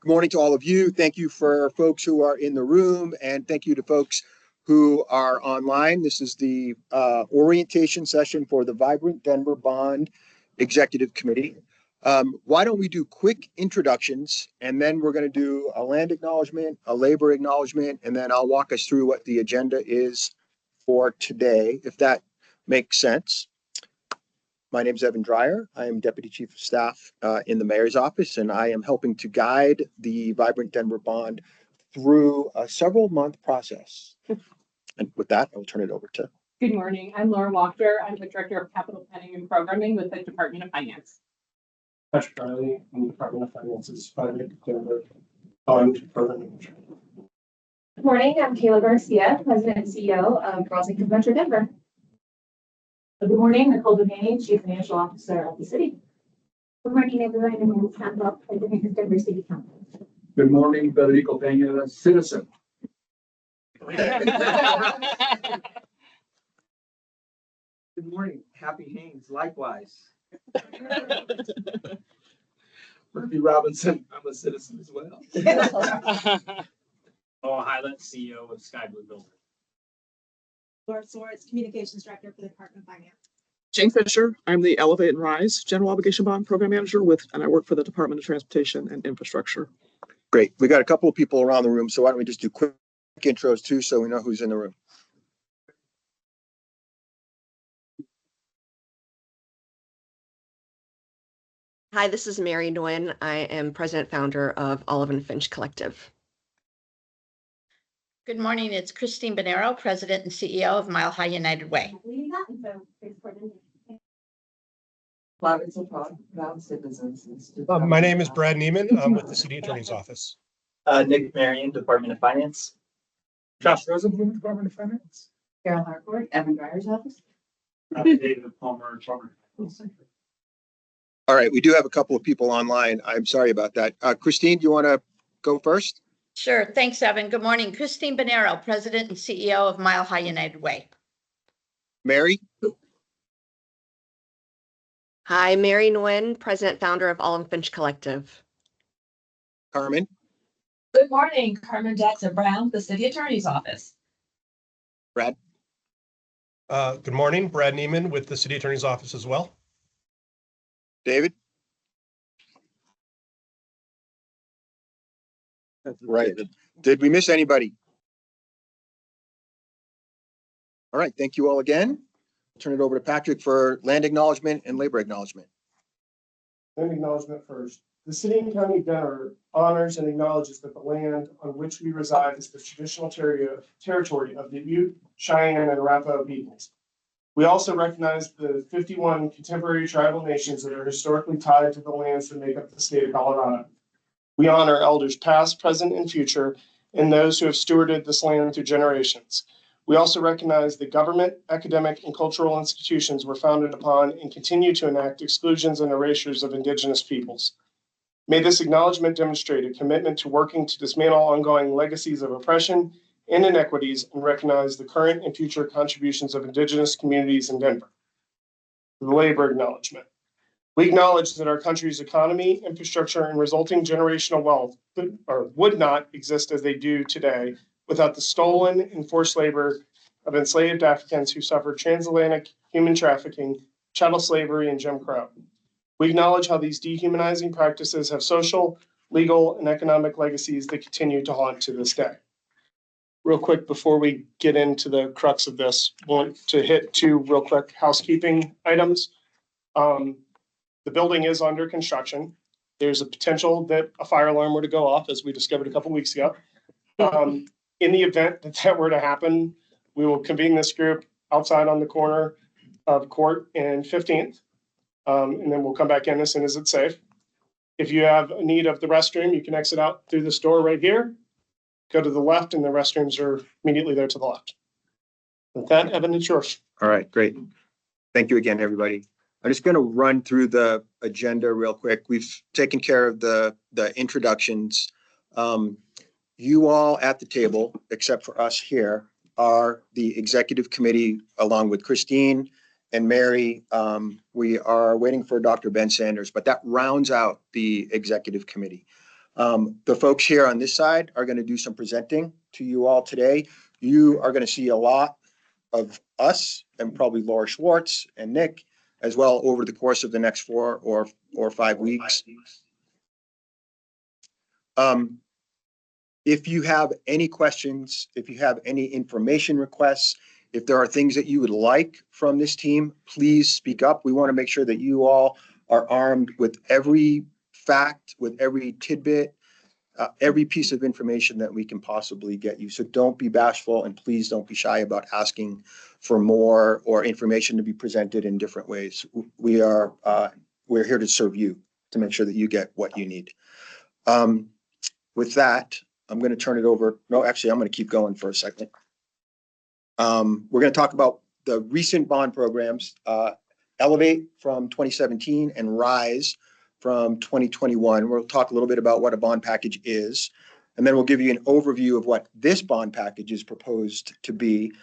Good morning to all of you. Thank you for folks who are in the room, and thank you to folks who are online. This is the orientation session for the Vibrant Denver Bond Executive Committee. Why don't we do quick introductions, and then we're going to do a land acknowledgement, a labor acknowledgement, and then I'll walk us through what the agenda is for today, if that makes sense. My name is Evan Dreyer. I am Deputy Chief of Staff in the Mayor's Office, and I am helping to guide the Vibrant Denver Bond through a several-month process. And with that, I will turn it over to. Good morning. I'm Laura Wachter. I'm the Director of Capital Planning and Programming with the Department of Finance. Patrick Riley, I'm the Department of Finance's Vibrant Denver Bond Program Manager. Good morning. I'm Kayla Garcia, President and CEO of Girls Inc. Venture Denver. Good morning, Nicole Duganey, Chief Financial Officer of the city. Good morning, everyone. I'm Ms. Campbell, President of Denver City Council. Good morning, Federico Peña, citizen. Good morning, Happy Haynes, likewise. Murphy Robinson, I'm a citizen as well. Noah Highland, CEO of Sky Blue Builder. Laura Swartz, Communications Director for the Department of Finance. Jane Fisher, I'm the Elevate and Rise General Obligation Bond Program Manager and I work for the Department of Transportation and Infrastructure. Great. We got a couple of people around the room, so why don't we just do quick intros too, so we know who's in the room. Hi, this is Mary Nguyen. I am President Founder of Olive and Finch Collective. Good morning, it's Christine Bonero, President and CEO of Mile High United Way. My name is Brad Neiman. I'm with the City Attorney's Office. Nick Marion, Department of Finance. Josh Rosenblum, Department of Finance. Carol Harcourt, Evan Dryer's office. David Palmer, Department of Finance. All right, we do have a couple of people online. I'm sorry about that. Christine, do you want to go first? Sure, thanks, Evan. Good morning, Christine Bonero, President and CEO of Mile High United Way. Mary? Hi, Mary Nguyen, President Founder of Olive and Finch Collective. Carmen? Good morning, Carmen Jackson Brown, the City Attorney's Office. Brad? Good morning, Brad Neiman with the City Attorney's Office as well. David? Right. Did we miss anybody? All right. Thank you all again. I'll turn it over to Patrick for land acknowledgement and labor acknowledgement. Land acknowledgement first. The City and County of Denver honors and acknowledges that the land on which we reside is the traditional territory of the Ute, Cheyenne, and Arapaho peoples. We also recognize the 51 contemporary tribal nations that are historically tied to the lands that make up the state of Colorado. We honor elders past, present, and future, and those who have stewarded this land through generations. We also recognize that government, academic, and cultural institutions were founded upon and continue to enact exclusions and erasures of Indigenous peoples. May this acknowledgement demonstrate a commitment to working to dismantle ongoing legacies of oppression and inequities and recognize the current and future contributions of Indigenous communities in Denver. The labor acknowledgement. We acknowledge that our country's economy, infrastructure, and resulting generational wealth would not exist as they do today without the stolen and forced labor of enslaved Africans who suffered transatlantic human trafficking, chattel slavery, and Jim Crow. We acknowledge how these dehumanizing practices have social, legal, and economic legacies that continue to haunt to this day. Real quick, before we get into the crux of this, I want to hit two real quick housekeeping items. The building is under construction. There's a potential that a fire alarm were to go off, as we discovered a couple of weeks ago. In the event that that were to happen, we will convene this group outside on the corner of Court and 15th, and then we'll come back in as soon as it's safe. If you have a need of the restroom, you can exit out through this door right here, go to the left, and the restrooms are immediately there to the left. With that, Evan, it's yours. All right, great. Thank you again, everybody. I'm just going to run through the agenda real quick. We've taken care of the introductions. You all at the table, except for us here, are the executive committee along with Christine and Mary. We are waiting for Dr. Ben Sanders, but that rounds out the executive committee. The folks here on this side are going to do some presenting to you all today. You are going to see a lot of us and probably Laura Schwartz and Nick as well over the course of the next 4 or 5 weeks. If you have any questions, if you have any information requests, if there are things that you would like from this team, please speak up. We want to make sure that you all are armed with every fact, with every tidbit, every piece of information that we can possibly get you. So don't be bashful, and please don't be shy about asking for more or information to be presented in different ways. We're here to serve you, to make sure that you get what you need. With that, I'm going to turn it over. No, actually, I'm going to keep going for a second. We're going to talk about the recent bond programs, Elevate from 2017 and Rise from 2021. We'll talk a little bit about what a bond package is, and then we'll give you an overview of what this bond package is proposed to be,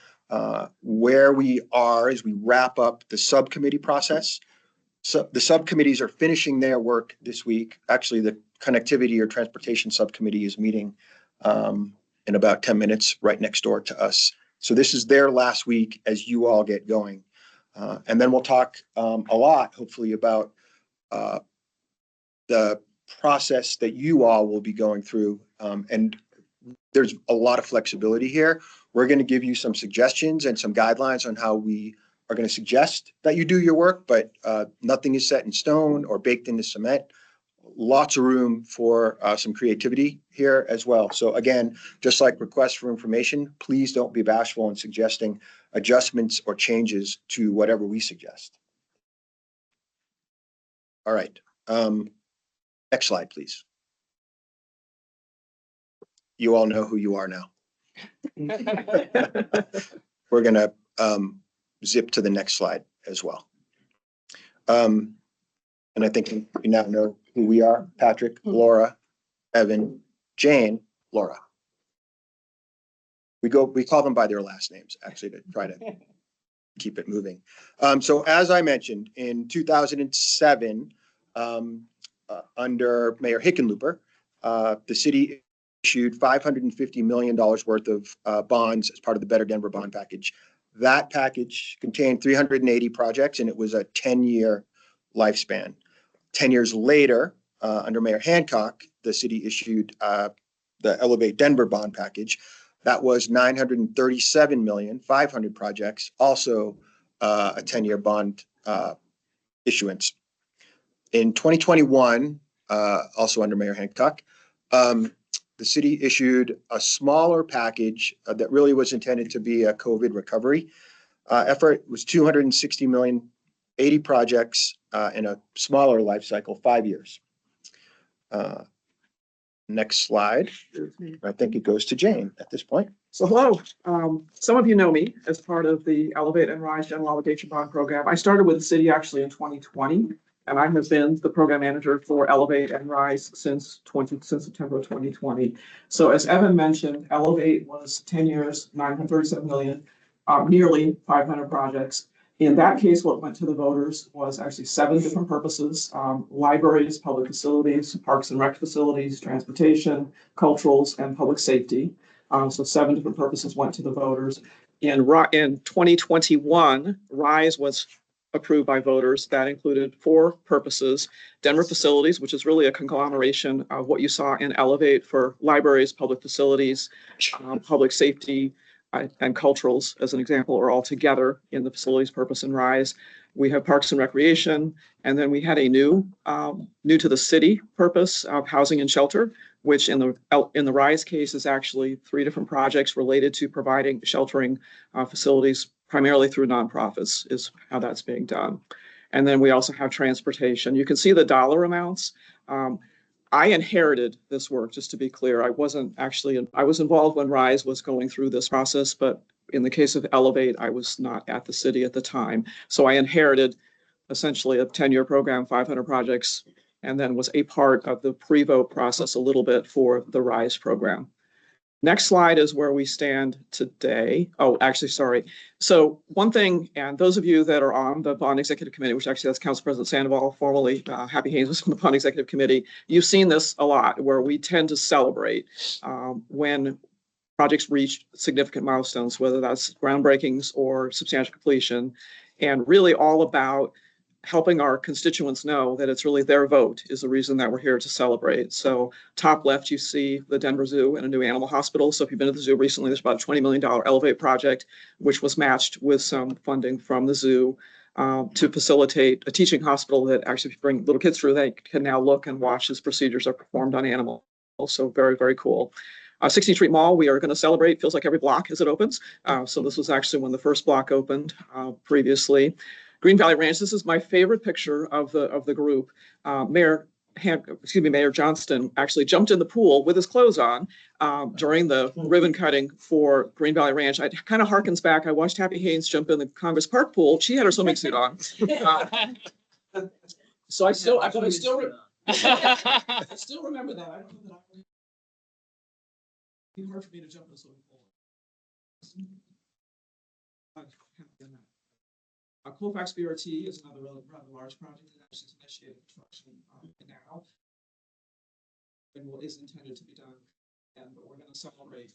where we are as we wrap up the subcommittee process. So the subcommittees are finishing their work this week. Actually, the Connectivity or Transportation Subcommittee is meeting in about 10 minutes right next door to us. So this is their last week as you all get going. And then we'll talk a lot, hopefully, about the process that you all will be going through. And there's a lot of flexibility here. We're going to give you some suggestions and some guidelines on how we are going to suggest that you do your work, but nothing is set in stone or baked into cement. Lots of room for some creativity here as well. So again, just like requests for information, please don't be bashful in suggesting adjustments or changes to whatever we suggest. All right. Next slide, please. You all know who you are now. We're going to zip to the next slide as well. And I think you now know who we are: Patrick, Laura, Evan, Jane, Laura. We call them by their last names, actually, to try to keep it moving. So as I mentioned, in 2007, under Mayor Hickenlooper, the city issued $550 million worth of bonds as part of the Better Denver bond package. That package contained 380 projects, and it was a 10-year lifespan. 10 years later, under Mayor Hancock, the city issued the Elevate Denver bond package. That was 937 million, 500 projects, also a 10-year bond issuance. In 2021, also under Mayor Hancock, the city issued a smaller package that really was intended to be a COVID recovery effort. It was 260 million, 80 projects in a smaller life cycle, 5 years. Next slide. I think it goes to Jane at this point. So hello, some of you know me as part of the Elevate and Rise General Obligation Bond Program. I started with the city actually in 2020, and I have been the program manager for Elevate and Rise since September of 2020. So as Evan mentioned, Elevate was 10 years, 937 million, nearly 500 projects. In that case, what went to the voters was actually 7 different purposes: libraries, public facilities, parks and rec facilities, transportation, culturals, and public safety. So 7 different purposes went to the voters. In 2021, RISE was approved by voters. That included 4 purposes: Denver facilities, which is really a conglomeration of what you saw in Elevate for libraries, public facilities, public safety, and culturals, as an example, are all together in the facilities purpose and RISE. We have parks and recreation, and then we had a new to the city purpose of housing and shelter, which in the RISE case is actually 3 different projects related to providing sheltering facilities, primarily through nonprofits, is how that's being done. And then we also have transportation. You can see the dollar amounts. I inherited this work, just to be clear. I was involved when RISE was going through this process, but in the case of Elevate, I was not at the city at the time. So I inherited essentially a 10-year program, 500 projects, and then was a part of the pre-vote process a little bit for the RISE program. Next slide is where we stand today. Oh, actually, sorry. So one thing, and those of you that are on the Bond Executive Committee, which actually that's Council President Sandoval, formerly Happy Haynes was on the Bond Executive Committee, you've seen this a lot, where we tend to celebrate when projects reach significant milestones, whether that's groundbreakings or substantial completion, and really all about helping our constituents know that it's really their vote is the reason that we're here to celebrate. So top left, you see the Denver Zoo and a new animal hospital. So if you've been to the zoo recently, there's about a $20 million Elevate project, which was matched with some funding from the zoo to facilitate a teaching hospital that actually, if you bring little kids through, they can now look and watch as procedures are performed on animals. So very, very cool. 16th Street Mall, we are going to celebrate, feels like every block as it opens. So this was actually when the first block opened previously. Green Valley Ranch, this is my favorite picture of the group. Mayor Johnston actually jumped in the pool with his clothes on during the ribbon cutting for Green Valley Ranch. It kind of harkens back. I watched Happy Haynes jump in the Congress Park pool. She had her swimming suit on. So I still remember that. I don't know that it'd be hard for me to jump in a swimming pool. Colfax BRT is another rather large project that actually is initiated construction now, and what is intended to be done. And but we're going to celebrate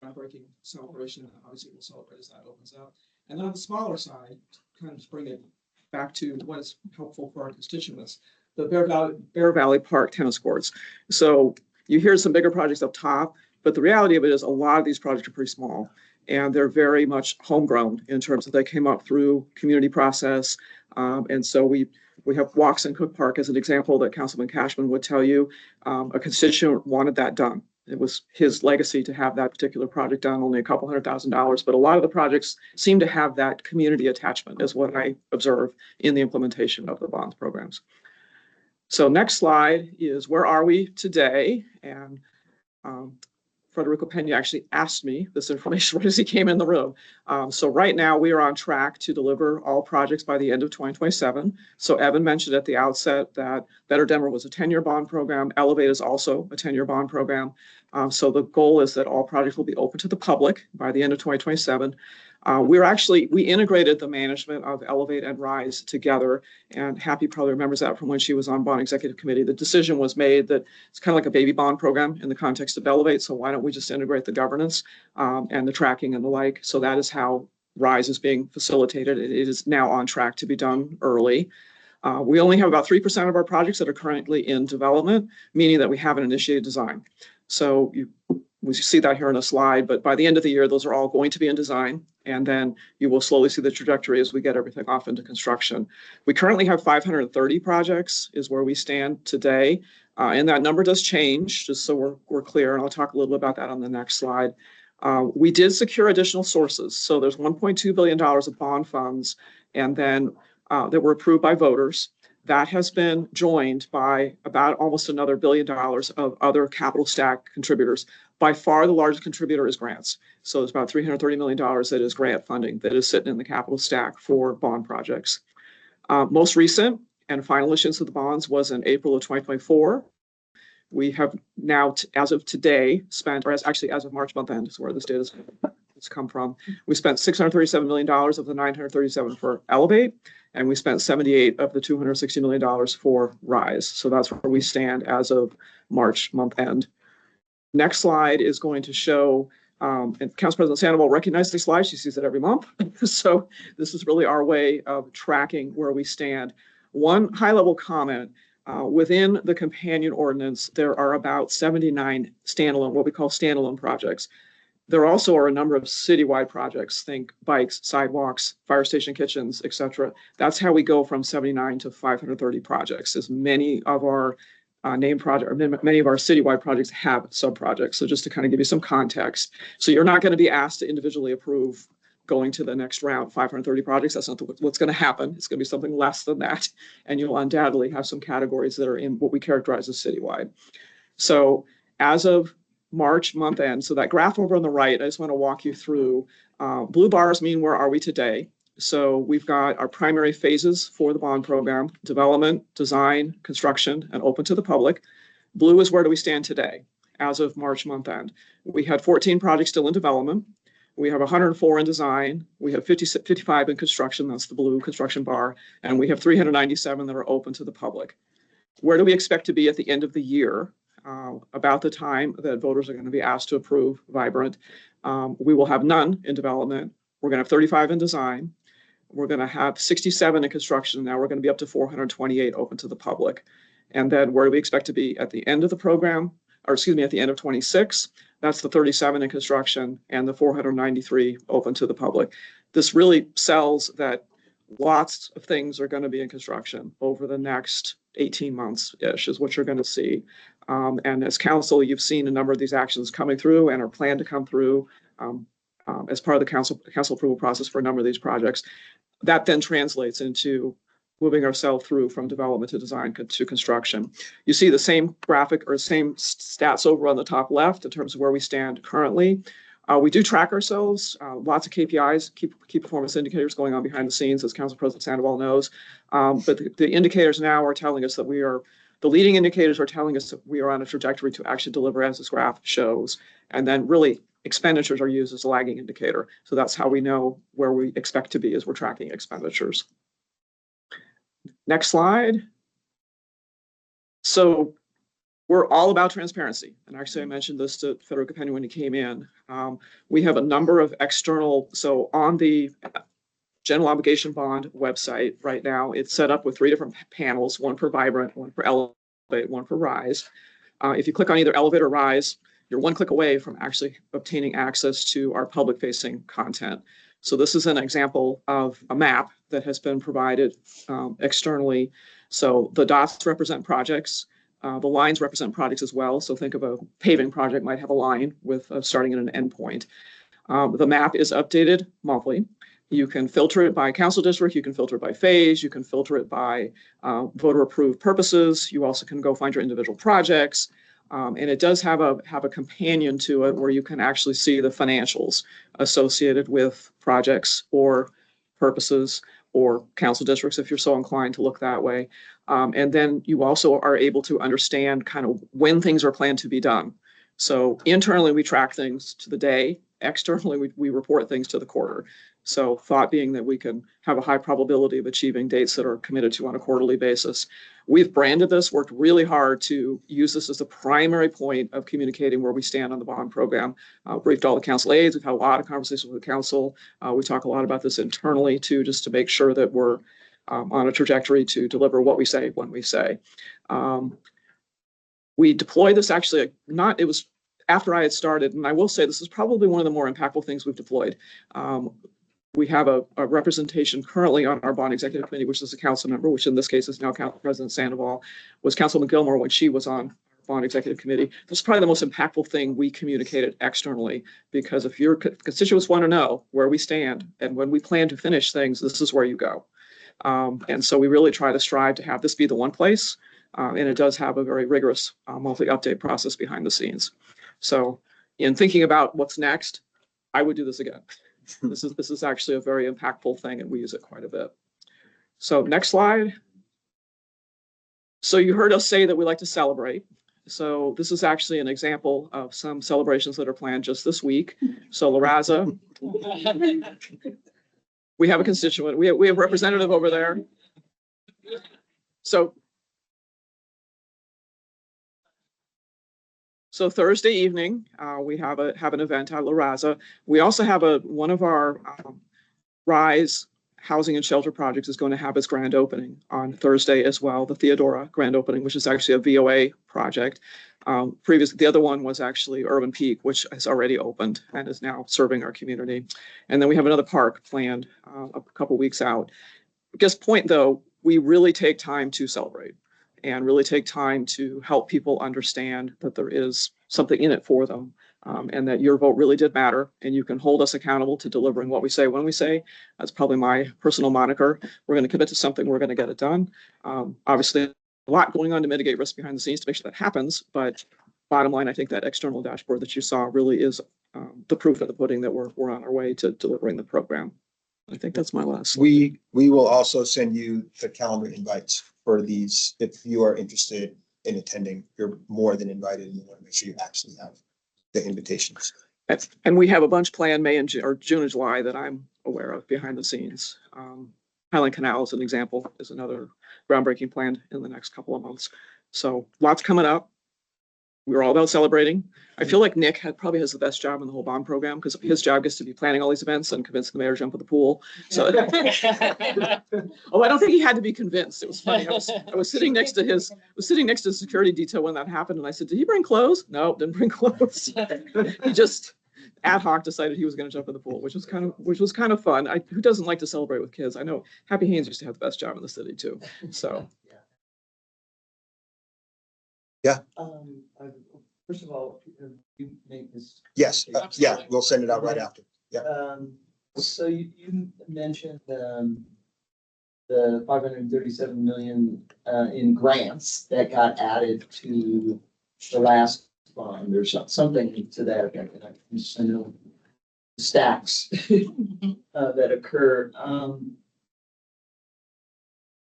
groundbreaking celebration, and obviously we'll celebrate as that opens up. And then on the smaller side, kind of just bring it back to what is helpful for our constituents, the Bear Valley Park tennis courts. So you hear some bigger projects up top, but the reality of it is a lot of these projects are pretty small. And they're very much homegrown in terms of they came up through community process. And so we have walks in Cook Park as an example that Councilman Cashman would tell you. A constituent wanted that done. It was his legacy to have that particular project done, only a couple $100,000. But a lot of the projects seem to have that community attachment is what I observe in the implementation of the bonds programs. So next slide is where are we today? And Federico Pena actually asked me this information right as he came in the room. So right now we are on track to deliver all projects by the end of 2027. So Evan mentioned at the outset that Better Denver was a 10-year bond program. Elevate is also a 10-year bond program. So the goal is that all projects will be open to the public by the end of 2027. We integrated the management of Elevate and Rise together, and Happy probably remembers that from when she was on Bond Executive Committee. The decision was made that it's kind of like a baby bond program in the context of Elevate, so why don't we just integrate the governance and the tracking and the like. So that is how Rise is being facilitated. It is now on track to be done early. We only have about 3% of our projects that are currently in development, meaning that we haven't initiated design. So we see that here on a slide, but by the end of the year, those are all going to be in design. And then you will slowly see the trajectory as we get everything off into construction. We currently have 530 projects is where we stand today. And that number does change, just so we're clear. And I'll talk a little bit about that on the next slide. We did secure additional sources. So there's $1.2 billion of bond funds, and then that were approved by voters. That has been joined by about almost another $1 billion of other capital stack contributors. By far, the largest contributor is grants. So it's about $330 million that is grant funding that is sitting in the capital stack for bond projects. Most recent and final issuance of the bonds was in April of 2024. We have now, as of today, spent, or as of March month end, is where this data has come from. We spent $637 million of the $937 for Elevate, and we spent 78 of the $260 million for Rise. So that's where we stand as of March month end. Next slide is going to show, and Council President Sandoval recognizes these slides. She sees it every month. So this is really our way of tracking where we stand. One high-level comment, within the companion ordinance, there are about 79 standalone, what we call standalone projects. There also are a number of citywide projects, think bikes, sidewalks, fire station kitchens, et cetera. That's how we go from 79 to 530 projects, as many of our named project, or many of our citywide projects have sub-projects. So just to kind of give you some context. So you're not going to be asked to individually approve going to the next round, 530 projects. That's not what's going to happen. It's going to be something less than that. And you'll undoubtedly have some categories that are in what we characterize as citywide. So as of March month end, so that graph over on the right, I just want to walk you through. Blue bars mean where are we today? So we've got our primary phases for the bond program: development, design, construction, and open to the public. Blue is where do we stand today? as of March month end. We had 14 projects still in development. We have 104 in design. We have 55 in construction. That's the blue construction bar. And we have 397 that are open to the public. Where do we expect to be at the end of the year? About the time that voters are going to be asked to approve Vibrant. We will have none in development. We're going to have 35 in design. We're going to have 67 in construction. Now we're going to be up to 428 open to the public. And then where do we expect to be at the end of the program, or excuse me, at the end of 26? That's the 37 in construction and the 493 open to the public. This really sells that lots of things are going to be in construction over the next 18 months-ish is what you're going to see. And as council, you've seen a number of these actions coming through and are planned to come through as part of the council approval process for a number of these projects. That then translates into moving ourselves through from development to design to construction. You see the same graphic or same stats over on the top left in terms of where we stand currently. We do track ourselves, lots of KPIs, key performance indicators going on behind the scenes, as Council President Sandoval knows. But the indicators now are telling us that the leading indicators are telling us that we are on a trajectory to actually deliver as this graph shows. And then really expenditures are used as a lagging indicator. So that's how we know where we expect to be as we're tracking expenditures. Next slide. So we're all about transparency. And actually, I mentioned this to Federico Penny when he came in. We have a number of external, so on the general obligation bond website right now, it's set up with 3 different panels, one for Vibrant, one for Elevate, one for Rise. If you click on either Elevate or Rise, you're one click away from actually obtaining access to our public-facing content. So this is an example of a map that has been provided externally. So the dots represent projects. The lines represent projects as well. So think of a paving project might have a line with starting and an end point. The map is updated monthly. You can filter it by council district. You can filter it by phase. You can filter it by voter approved purposes. You also can go find your individual projects. And it does have a companion to it where you can actually see the financials associated with projects or purposes or council districts if you're so inclined to look that way. And then you also are able to understand kind of when things are planned to be done. So internally, we track things to the day. Externally, we report things to the quarter. So thought being that we can have a high probability of achieving dates that are committed to on a quarterly basis. We've branded this, worked really hard to use this as the primary point of communicating where we stand on the bond program. Briefed all the council aides. We've had a lot of conversations with the council. We talk a lot about this internally too, just to make sure that we're on a trajectory to deliver what we say when we say. We deployed this actually, it was after I had started, and I will say this is probably one of the more impactful things we've deployed. We have a representation currently on our bond executive committee, which is a council member, which in this case is now Council President Sandoval, was Councilman Gilmore when she was on our bond executive committee. This is probably the most impactful thing we communicated externally, because if your constituents want to know where we stand and when we plan to finish things, this is where you go. And so we really try to strive to have this be the one place, and it does have a very rigorous monthly update process behind the scenes. So in thinking about what's next, I would do this again. This is actually a very impactful thing, and we use it quite a bit. So next slide. So you heard us say that we like to celebrate. So this is actually an example of some celebrations that are planned just this week. So La Raza, we have a constituent. We have a representative over there. So Thursday evening, we have an event at La Raza. We also have one of our Rise housing and shelter projects is going to have its grand opening on Thursday as well, the Theodora grand opening, which is actually a VOA project. Previously, the other one was actually Urban Peak, which has already opened and is now serving our community. And then we have another park planned a couple weeks out. Just point though, we really take time to celebrate and really take time to help people understand that there is something in it for them, and that your vote really did matter, and you can hold us accountable to delivering what we say when we say. That's probably my personal moniker. We're going to commit to something, we're going to get it done. Obviously, a lot going on to mitigate risk behind the scenes to make sure that happens, but bottom line, I think that external dashboard that you saw really is the proof of the pudding that we're on our way to delivering the program. I think that's my last slide. We will also send you the calendar invites for these if you are interested in attending, you're more than invited, and you want to make sure you actually have the invitations. And we have a bunch planned May and June and July that I'm aware of behind the scenes. Highland Canal is an example, is another groundbreaking planned in the next couple of months. So lots coming up. We're all about celebrating. I feel like Nick probably has the best job in the whole bond program because his job gets to be planning all these events and convincing the mayor to jump in the pool. So, oh, I don't think he had to be convinced. It was funny. I was sitting next to the security detail when that happened, and I said, "Did he bring clothes?" No, didn't bring clothes. He just ad hoc decided he was going to jump in the pool, which was kind of fun. Who doesn't like to celebrate with kids? I know Happy Haynes used to have the best job in the city too. So. Yeah. First of all, you make this. Yes, yeah, we'll send it out right after. Yeah. So you mentioned, the 537 million, in grants that got added to the last bond. There's something to that effect. I know stacks that occur.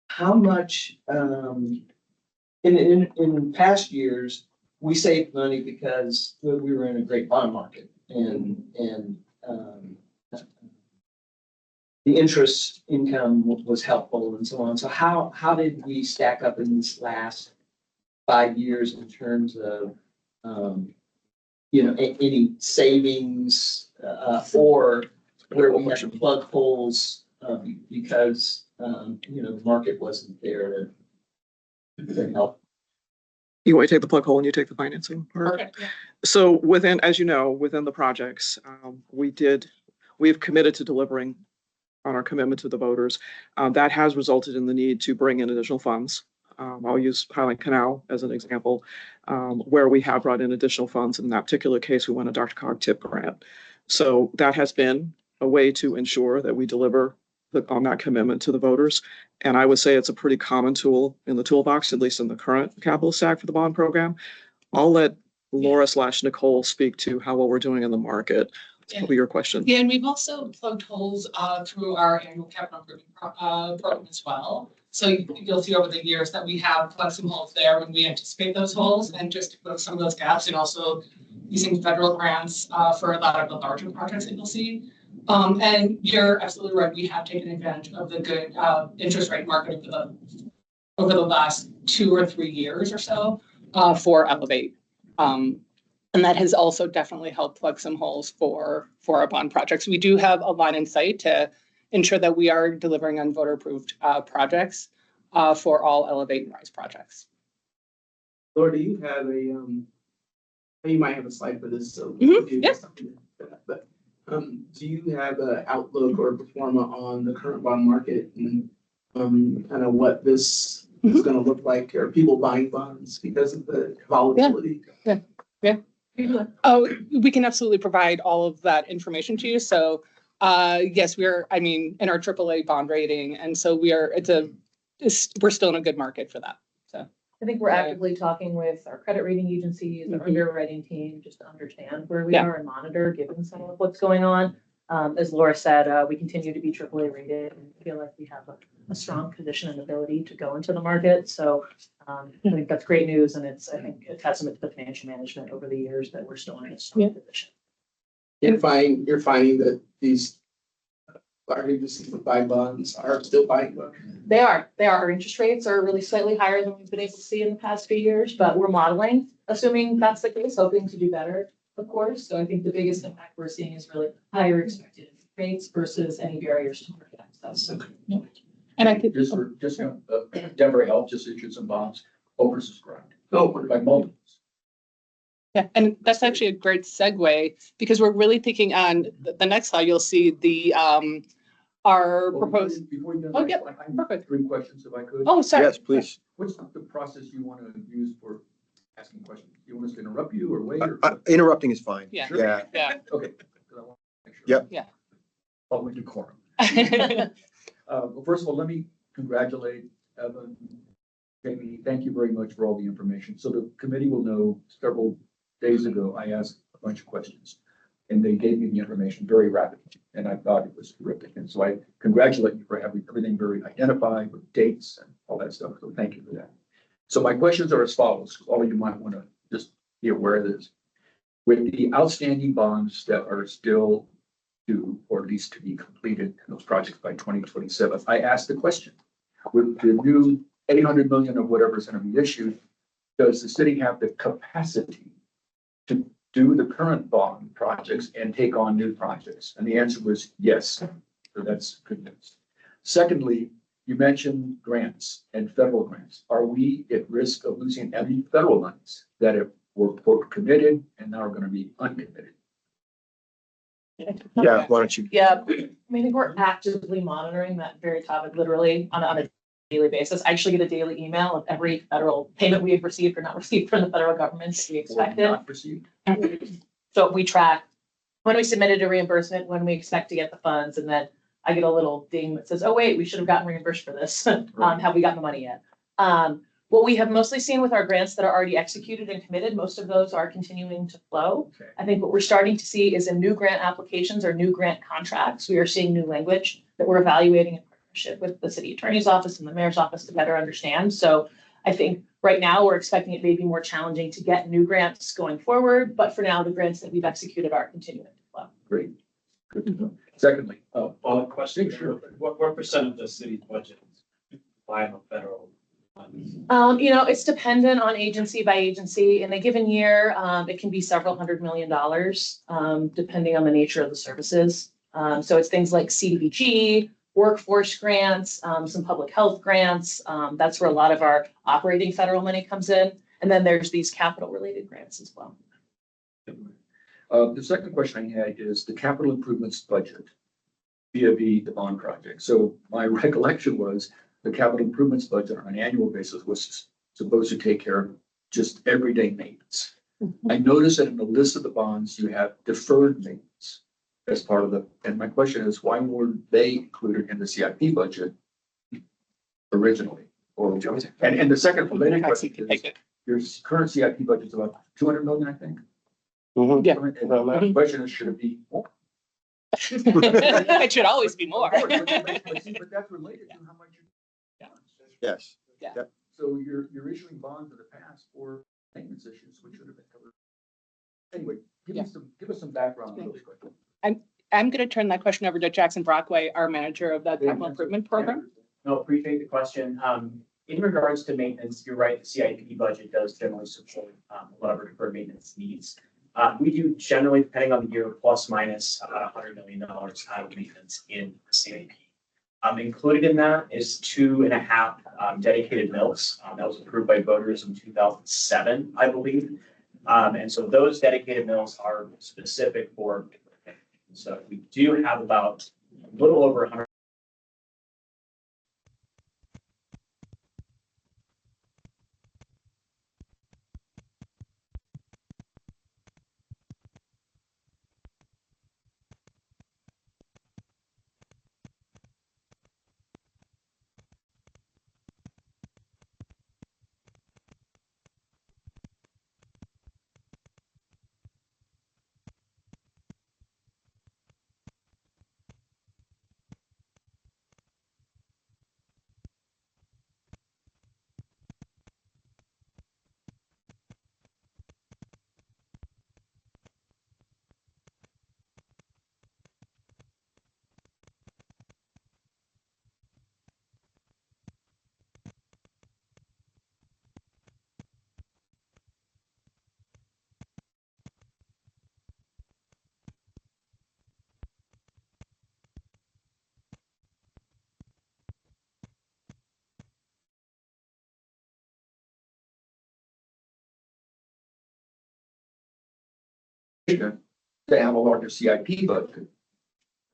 How much, in past years, we saved money because we were in a great bond market and the interest income was helpful and so on. So how did we stack up in this last 5 years in terms of, any savings, or where we had to plug holes, because, the market wasn't there to help? You want to take the plug hole and you take the financing part? Okay, yeah. So within the projects, we've committed to delivering on our commitment to the voters. That has resulted in the need to bring in additional funds. I'll use Highland Canal as an example, where we have brought in additional funds. In that particular case, we won a Dr. Cog TIP grant. So that has been a way to ensure that we deliver on that commitment to the voters. And I would say it's a pretty common tool in the toolbox, at least in the current capital stack for the bond program. I'll let Laura/Nicole speak to how well we're doing in the market. That's probably your question. Yeah, and we've also plugged holes through our annual capital improvement program as well. So you'll see over the years that we have plugged some holes there when we anticipate those holes and just to fill some of those gaps, and also using federal grants for a lot of the larger projects that you'll see. And you're absolutely right. We have taken advantage of the good interest rate market over the last 2 or 3 years or so for Elevate. And that has also definitely helped plug some holes for our bond projects. We do have a line in sight to ensure that we are delivering on voter-approved projects for all Elevate and Rise projects. Laura, do you have you might have a slide for this, so Yes. but do you have an outlook or a pro forma on the current bond market and kind of what this is going to look like? Are people buying bonds because of the volatility? Yeah. Oh, we can absolutely provide all of that information to you. So, yes, we're in our AAA bond rating, and so we're still in a good market for that. So I think we're actively talking with our credit rating agencies, our underwriting team, just to understand where we are and monitor, given some of what's going on. As Laura said, we continue to be AAA rated and feel like we have a strong position and ability to go into the market. So I think that's great news, and it's, I think, a testament to the financial management over the years that we're still in a strong position. You're finding that these large agencies that buy bonds are still buying bonds. They are. Our interest rates are really slightly higher than we've been able to see in the past few years, but we're modeling, assuming that's the case, hoping to do better, of course. So I think the biggest impact we're seeing is really higher expected rates versus any barriers to market access. Okay. And I think Denver Health just issued some bonds, oversubscribed. By multiples. Yeah, and that's actually a great segue because we're really thinking on the next slide. You'll see our proposed. Before you go, Oh, yeah, perfect. 3 questions if I could. Oh, sorry. Yes, please. What's the process you want to use for asking questions? Do you want us to interrupt you or wait? Or Interrupting is fine. Yeah. Sure. Yeah. Okay. 'Cause I want to make sure. Yep. Yeah. Following decorum. Well, first of all, let me congratulate Evan, Jamie. Thank you very much for all the information. So the committee will know several days ago, I asked a bunch of questions and they gave me the information very rapidly. And I thought it was terrific. And so I congratulate you for having everything very identified with dates and all that stuff. So thank you for that. So my questions are as follows, all of you might want to just be aware of this. With the outstanding bonds that are still due, or at least to be completed in those projects by 2027, I asked the question, with the new 800 million of whatever is going to be issued, does the city have the capacity to do the current bond projects and take on new projects? And the answer was yes. So that's good news. Secondly, you mentioned grants and federal grants. Are we at risk of losing any federal monies that were committed and now are going to be uncommitted? Yeah, why don't you? Yeah, I mean, I think we're actively monitoring that very topic, literally on a daily basis. I actually get a daily email of every federal payment we have received or not received from the federal government that we Or expected. not received? So we track when we submitted a reimbursement, when we expect to get the funds, and then I get a little ding that says, oh, wait, we should have gotten reimbursed for this. Have we gotten the money yet? What we have mostly seen with our grants that are already executed and committed, most of those are continuing to flow. Okay. I think what we're starting to see is in new grant applications or new grant contracts, we are seeing new language that we're evaluating in partnership with the city attorney's office and the mayor's office to better understand. So I think right now we're expecting it may be more challenging to get new grants going forward, but for now, the grants that we've executed are continuing to flow. Great. Good to know. Secondly, Follow-up question, Sure. what percent of the city's budget rely on federal funds? It's dependent on agency by agency. In a given year, it can be several $100 million, depending on the nature of the services. So it's things like CDBG, workforce grants, some public health grants. That's where a lot of our operating federal money comes in. And then there's these capital related grants as well. the second question I had is the capital improvements budget via the bond project. So my recollection was the capital improvements budget on an annual basis was supposed to take care of just everyday maintenance. I noticed that in the list of the bonds, you have deferred maintenance as part of the, and my question is, why weren't they included in the CIP budget originally? Or, and the second related question is, your current CIP budget is about 200 million, I think. Yeah. And the question is, should it be more? It should always be more. But that's related to how much you. Yes. So you're issuing bonds in the past for maintenance issues, which should have been covered. Anyway, give us some background on those questions. I'm going to turn that question over to Jackson Brockway, our manager of the capital improvement program. No, appreciate the question. In regards to maintenance, you're right, the CIP budget does generally support a lot of our deferred maintenance needs. We do generally, depending on the year, plus minus about $100 million out of maintenance in the CIP. Included in that is 2.5 dedicated mills. That was approved by voters in 2007, I believe. And so those dedicated mills are specific for, so we do have about a little over 100. To have a larger CIP budget.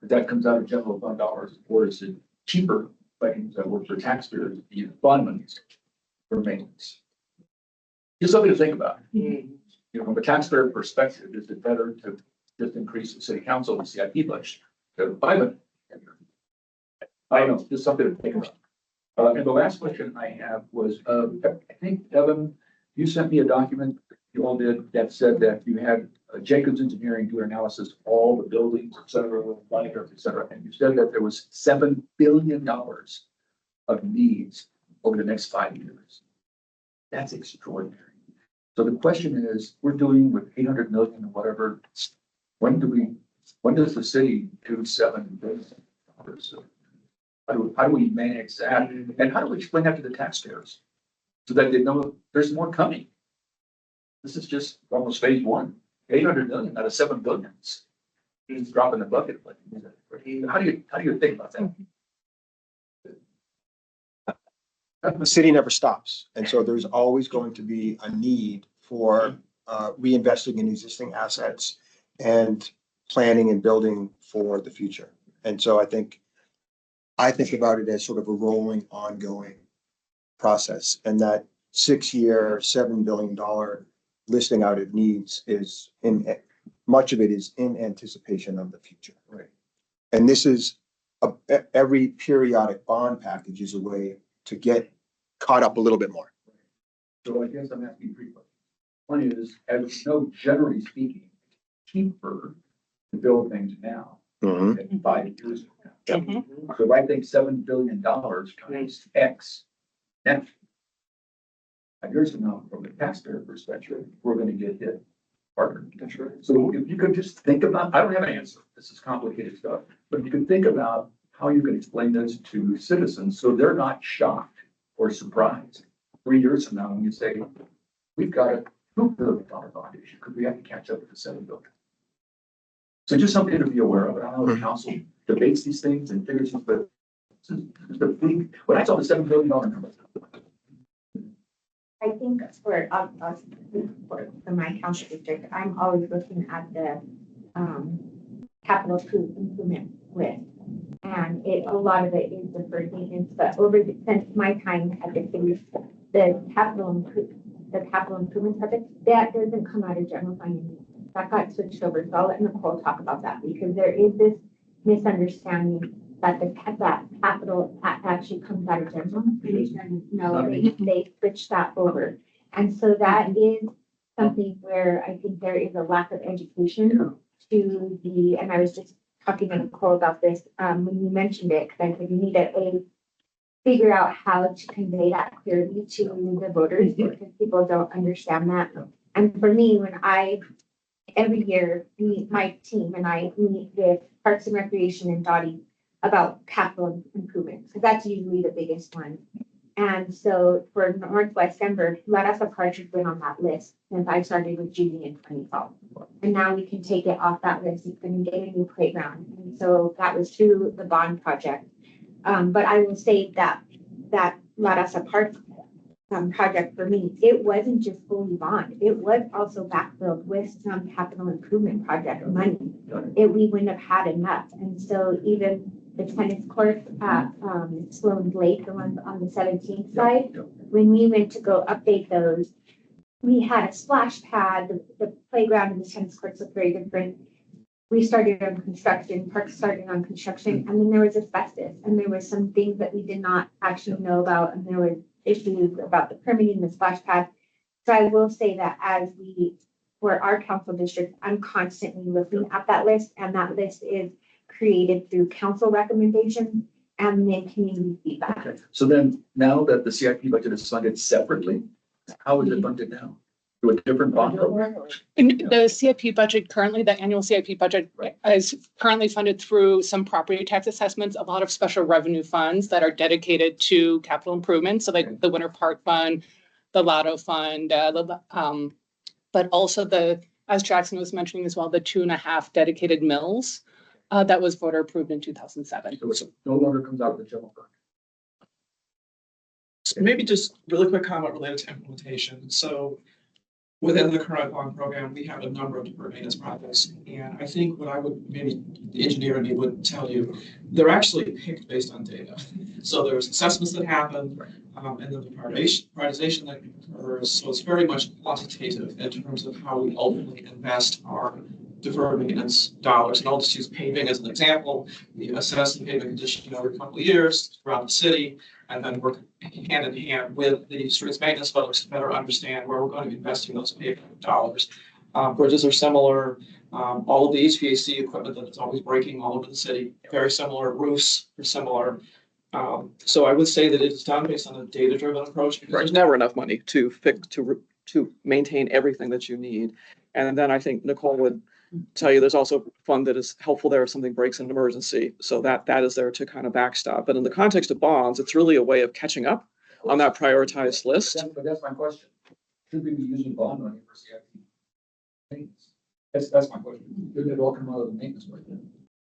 But that comes out of general fund dollars, or is it cheaper things that work for taxpayers, the bond monies for maintenance? Just something to think about. You know, from a taxpayer perspective, is it better to just increase the city council and CIP budget to 500? I don't know, just something to think about. And the last question I have was, I think, Evan, you sent me a document you all did that said that you had Jacobs Engineering do an analysis of all the buildings, et cetera, et cetera. And you said that there was $7 billion of needs over the next 5 years. That's extraordinary. So the question is, we're doing with 800 million or whatever, when does the city do $7 billion? How do we manage that? And how do we explain that to the taxpayers? So that they know there's more coming. This is just almost phase one. 800 million out of 7 billion. He's dropping the bucket. Like, how do you think about that? The city never stops. And so there's always going to be a need for reinvesting in existing assets and planning and building for the future. And so I think about it as sort of a rolling, ongoing process. And that 6-year, $7 billion listing out of needs is much of it is in anticipation of the future. Right. And this is every periodic bond package is a way to get caught up a little bit more. So I guess I'm asking 3 questions. One is, as we know, generally speaking, cheaper to build things now than 5 years ago. So if I think $7 billion times X, next 5 years from now, from the taxpayer perspective, we're going to get hit harder. That's right. So if you could just think about, I don't have an answer. This is complicated stuff, but you can think about how you can explain this to citizens so they're not shocked or surprised 3 years from now when you say, we've got a $2 billion bond issue because we have to catch up with the $7 billion. So just something to be aware of. I know the council debates these things and figures things, but the big, when I saw the $7 billion number. I think for us, for my council district, I'm always looking at the capital improvement list. And a lot of it is deferred maintenance, but since my time at the city, the capital improvement project, that doesn't come out of general fund. That got switched over. So I'll let Nicole talk about that because there is this misunderstanding that that capital actually comes out of general. No, they switched that over. And so that is something where I think there is a lack of education and I was just talking to Nicole about this when you mentioned it, because I said you need to figure out how to convey that clearly to the voters because people don't understand that. And for me, when every year my team and I meet with Parks and Recreation and Dottie about capital improvements, because that's usually the biggest one. And so for Northwest Denver, Let Us Apart has been on that list since I started with Judy in 2012. And now we can take it off that list. It's going to get a new playground. And so that was through the bond project. But I will say that Let Us Apart project for me, it wasn't just fully bond. It was also backfilled with some capital improvement project money. We wouldn't have had enough. And so even the tennis court at Sloan Lake, the ones on the 17th side, when we went to go update those, we had a splash pad. The playground and the tennis courts look very different. We started on construction, Parks started on construction, and then there was asbestos, and there was some things that we did not actually know about, and there were issues about the permitting, the splash pad. So I will say that for our council district, I'm constantly looking at that list, and that list is created through council recommendations and then community feedback. Okay. So then now that the CIP budget is funded separately, how is it funded now? Through a different bond program? And the CIP budget currently, the annual CIP budget is currently funded through some property tax assessments, a lot of special revenue funds that are dedicated to capital improvements. So like the Winter Park Fund, the Lotto Fund, but also as Jackson was mentioning as well, the 2.5 dedicated mills that was voter approved in 2007. So it no longer comes out of the general fund. So maybe just really quick comment related to implementation. So within the current bond program, we have a number of deferred maintenance projects. And I think what I would, maybe the engineer in me would tell you, they're actually picked based on data. So there's assessments that happen, and then the prioritization that occurs. So it's very much quantitative in terms of how we ultimately invest our deferred maintenance dollars. And I'll just use paving as an example. We assess the paving condition every couple of years throughout the city, and then work hand in hand with the streets maintenance folks to better understand where we're going to be investing those paving dollars. Bridges are similar. All of the HVAC equipment that's always breaking all over the city, very similar. Roofs are similar. So I would say that it's done based on a data-driven approach, because there's never enough money to to maintain everything that you need. And then I think Nicole would tell you there's also a fund that is helpful there if something breaks in an emergency. So that is there to kind of backstop. But in the context of bonds, it's really a way of catching up on that prioritized list. But that's my question. Should we be using bond money for CIP? Maintenance? That's my question. Didn't it all come out of the maintenance budget?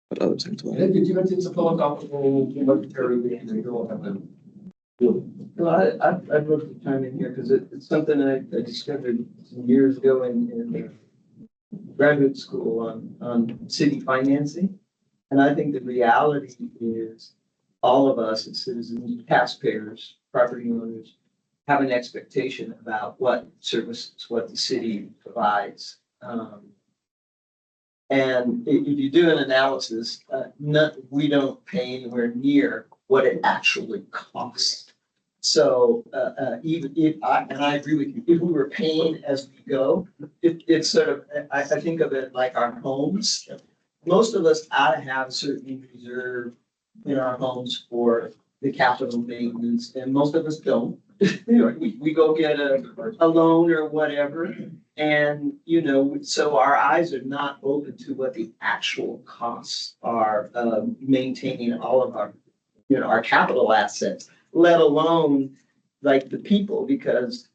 But other things. It's a philosophical, budgetary thing that you all have to do. Well, I'd love to chime in here because it's something I discovered some years ago in graduate school on city financing. And I think the reality is all of us as citizens, taxpayers, property owners, have an expectation about what services, what the city provides. And if you do an analysis, we don't pay anywhere near what it actually costs. So even if I agree with you, if we were paying as we go, it's sort of, I think of it like our homes. Most of us ought to have a certain reserve in our homes for the capital maintenance, and most of us don't. We go get a loan or whatever. And, so our eyes are not open to what the actual costs are of maintaining all of our, our capital assets, let alone like the people, because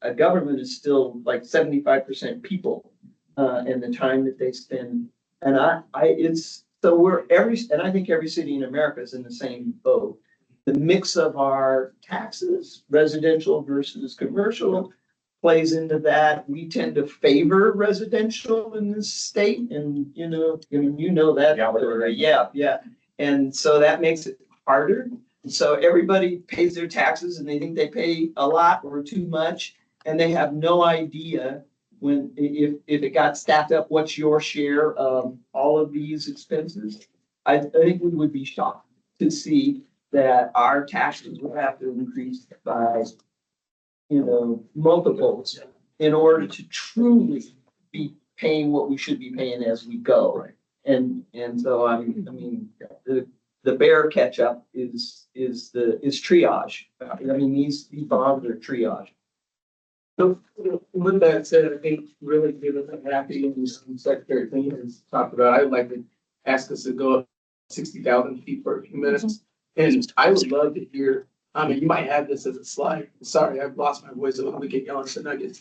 a government is still like 75% people, and the time that they spend. And I think every city in America is in the same boat. The mix of our taxes, residential versus commercial, plays into that. We tend to favor residential in this state, and that. Yeah. And so that makes it harder. So everybody pays their taxes and they think they pay a lot or too much, and they have no idea if it got stacked up, what's your share of all of these expenses. I think we would be shocked to see that our taxes would have to increase by multiples in order to truly be paying what we should be paying as we go. Right. And so the bear catch up is triage. These bonds are triage. So with that said, I think really given the happy and Secretary Clean has talked about, I would like to ask us to go up 60,000 feet for a few minutes. And I would love to hear, you might have this as a slide. Sorry, I've lost my voice, so we get yelling, so nuggets.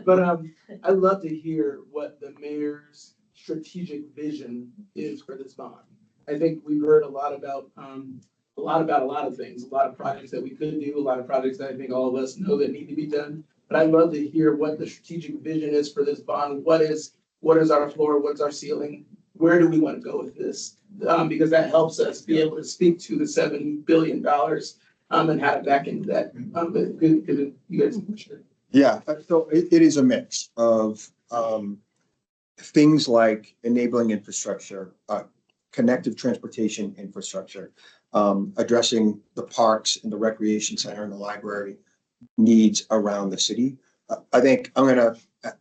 But I'd love to hear what the mayor's strategic vision is for this bond. I think we've heard a lot about a lot of things, a lot of projects that we could do, a lot of projects that I think all of us know that need to be done. But I'd love to hear what the strategic vision is for this bond. What is our floor? What's our ceiling? Where do we want to go with this? Because that helps us be able to speak to the $7 billion and how to back into that. You guys can share. Yeah, so it is a mix of things like enabling infrastructure, connective transportation infrastructure, addressing the parks and the recreation center and the library needs around the city. I think I'm going to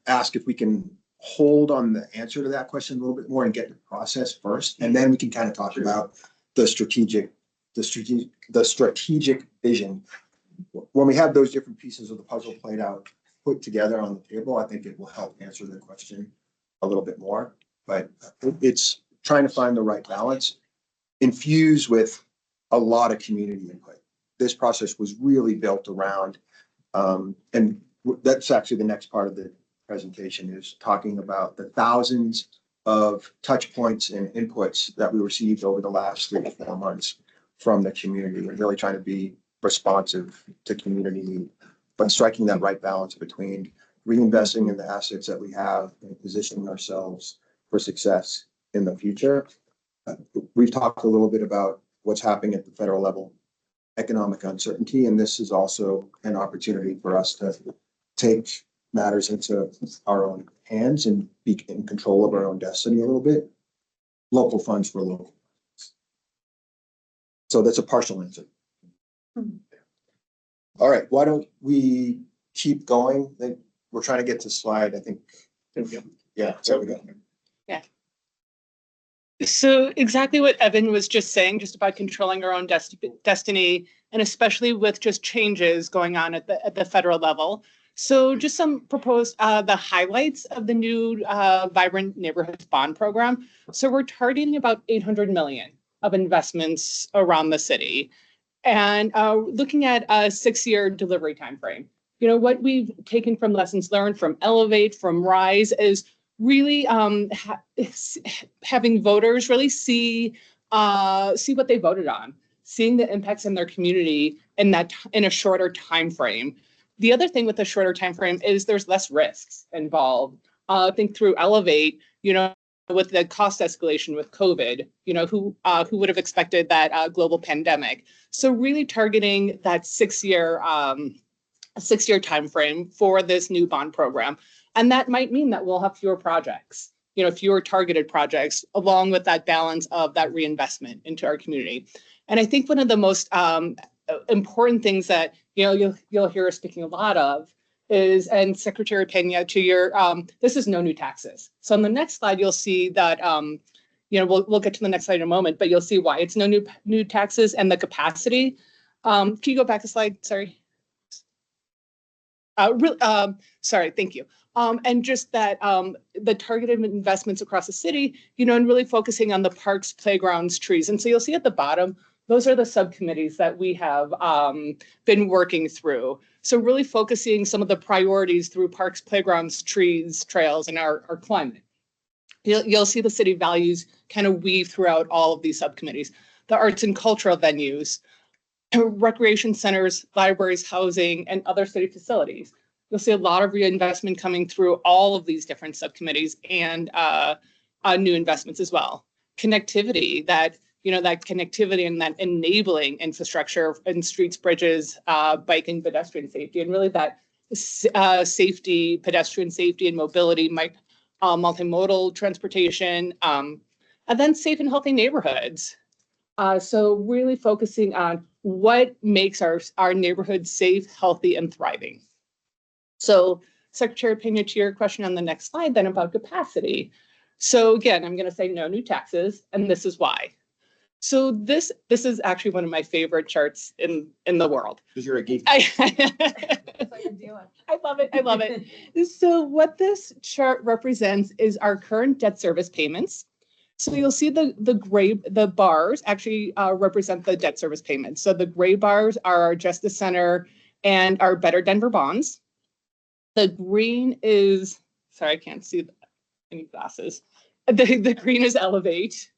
ask if we can hold on the answer to that question a little bit more and get the process first, and then we can kind of talk about the strategic vision. When we have those different pieces of the puzzle played out, put together on the table, I think it will help answer the question a little bit more. But it's trying to find the right balance, infused with a lot of community input. This process was really built around, and that's actually the next part of the presentation, is talking about the thousands of touch points and inputs that we received over the last 3 to 4 months from the community, and really trying to be responsive to community need, but striking that right balance between reinvesting in the assets that we have and positioning ourselves for success in the future. We've talked a little bit about what's happening at the federal level, economic uncertainty, and this is also an opportunity for us to take matters into our own hands and be in control of our own destiny a little bit. Local funds for local. So that's a partial answer. All right, why don't we keep going? We're trying to get to slide, I think. Yeah, there we go. Yeah. So exactly what Evan was just saying, just about controlling our own destiny, and especially with just changes going on at the federal level. So just some proposed, the highlights of the new Vibrant Neighborhoods Bond Program. So we're targeting about 800 million of investments around the city, and looking at a 6-year delivery timeframe. You know, what we've taken from lessons learned from Elevate, from Rise, is really having voters really see what they voted on, seeing the impacts in their community in a shorter time frame. The other thing with the shorter time frame is there's less risks involved. I think through Elevate, you know, with the cost escalation with COVID, you know, who would have expected that global pandemic? So really targeting that 6-year time frame for this new bond program. And that might mean that we'll have fewer projects, you know, fewer targeted projects, along with that balance of that reinvestment into our community. And I think one of the most important things that, you know, you'll hear us speaking a lot of is, and Secretary Pena, to your, this is no new taxes. So on the next slide, you'll see that, you know, we'll get to the next slide in a moment, but you'll see why it's no new taxes and the capacity. Can you go back a slide? Sorry. Sorry, thank you. And just that the targeted investments across the city, you know, and really focusing on the parks, playgrounds, trees. And so you'll see at the bottom, those are the subcommittees that we have been working through. So really focusing some of the priorities through parks, playgrounds, trees, trails, and our climate. You'll see the city values kind of weave throughout all of these subcommittees. The arts and cultural venues, recreation centers, libraries, housing, and other city facilities. You'll see a lot of reinvestment coming through all of these different subcommittees, and new investments as well. Connectivity, that connectivity and that enabling infrastructure in streets, bridges, bike and pedestrian safety, and really that safety, pedestrian safety and mobility, multimodal transportation, and then safe and healthy neighborhoods. So really focusing on what makes our neighborhoods safe, healthy, and thriving. So Secretary Pena, to your question on the next slide then about capacity. So again, I'm going to say no new taxes, and this is why. So this is actually one of my favorite charts in the world. Because you're a geek. I love it. I love it. So what this chart represents is our current debt service payments. So you'll see the bars actually represent the debt service payments. So the gray bars are our Justice Center and our Better Denver bonds. The green is, sorry, I can't see any glasses. The green is Elevate,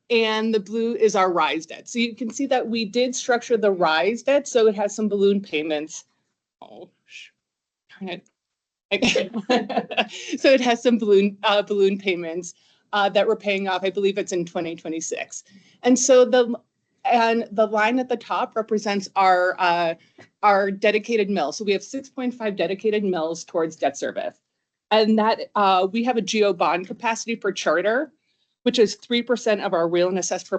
and the blue is our Rise debt. So you can see that we did structure the Rise debt so it has some balloon payments. Oh, darn it. So it has some balloon payments that we're paying off. I believe it's in 2026. And so the line at the top represents our dedicated mills. So we have 6.5 dedicated mills towards debt service. And that we have a GO bond capacity per charter, which is 3% of our real and assessed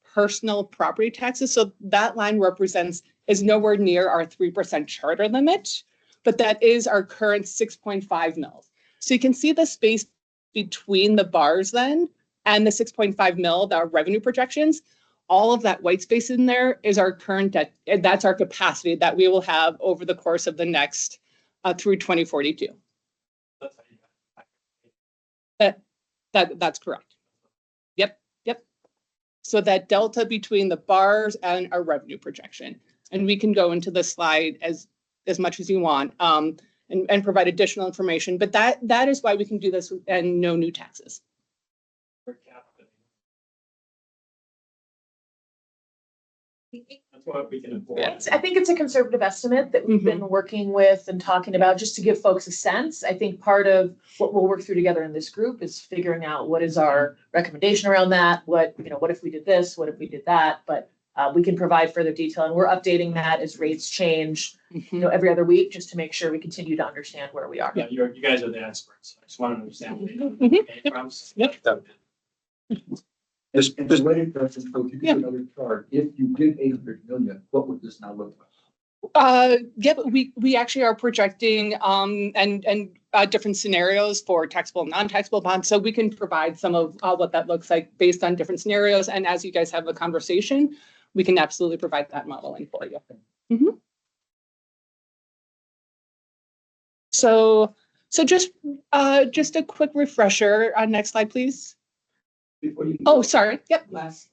personal property taxes. So that line is nowhere near our 3% charter limit, but that is our current 6.5 mils. So you can see the space between the bars then and the 6.5 mil, the revenue projections. All of that white space in there is our current debt. That's our capacity that we will have over the course of the next through 2042. That's correct. Yep. So that delta between the bars and our revenue projection, and we can go into the slide as much as you want and provide additional information. But that is why we can do this and no new taxes. That's what we can afford. I think it's a conservative estimate that we've been working with and talking about just to give folks a sense. I think part of what we'll work through together in this group is figuring out what is our recommendation around that. What if we did this? What if we did that? But we can provide further detail, and we're updating that as rates change, every other week, just to make sure we continue to understand where we are. Yeah, you guys are the experts. I just want to understand where you came from. Yep. This related question, so if you get another chart, if you did 800 million, what would this now look like? But we actually are projecting and different scenarios for taxable and non-taxable bonds. So we can provide some of what that looks like based on different scenarios. And as you guys have a conversation, we can absolutely provide that modeling for you. Mhm. So just a quick refresher. Next slide, please. Before you. Oh, sorry. Yep, Last.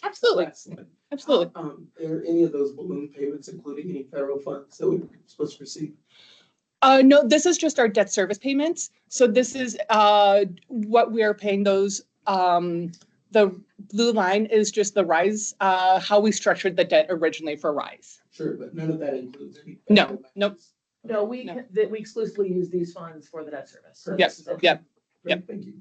absolutely. last slide. Absolutely. Are any of those balloon payments including any federal funds that we're supposed to receive? No, this is just our debt service payments. So this is what we are paying those. The blue line is just the RISE, how we structured the debt originally for RISE. Sure, but none of that includes any. No, nope. No, we exclusively use these funds for the debt service. So Yep, this is it. yep. Great, thank you.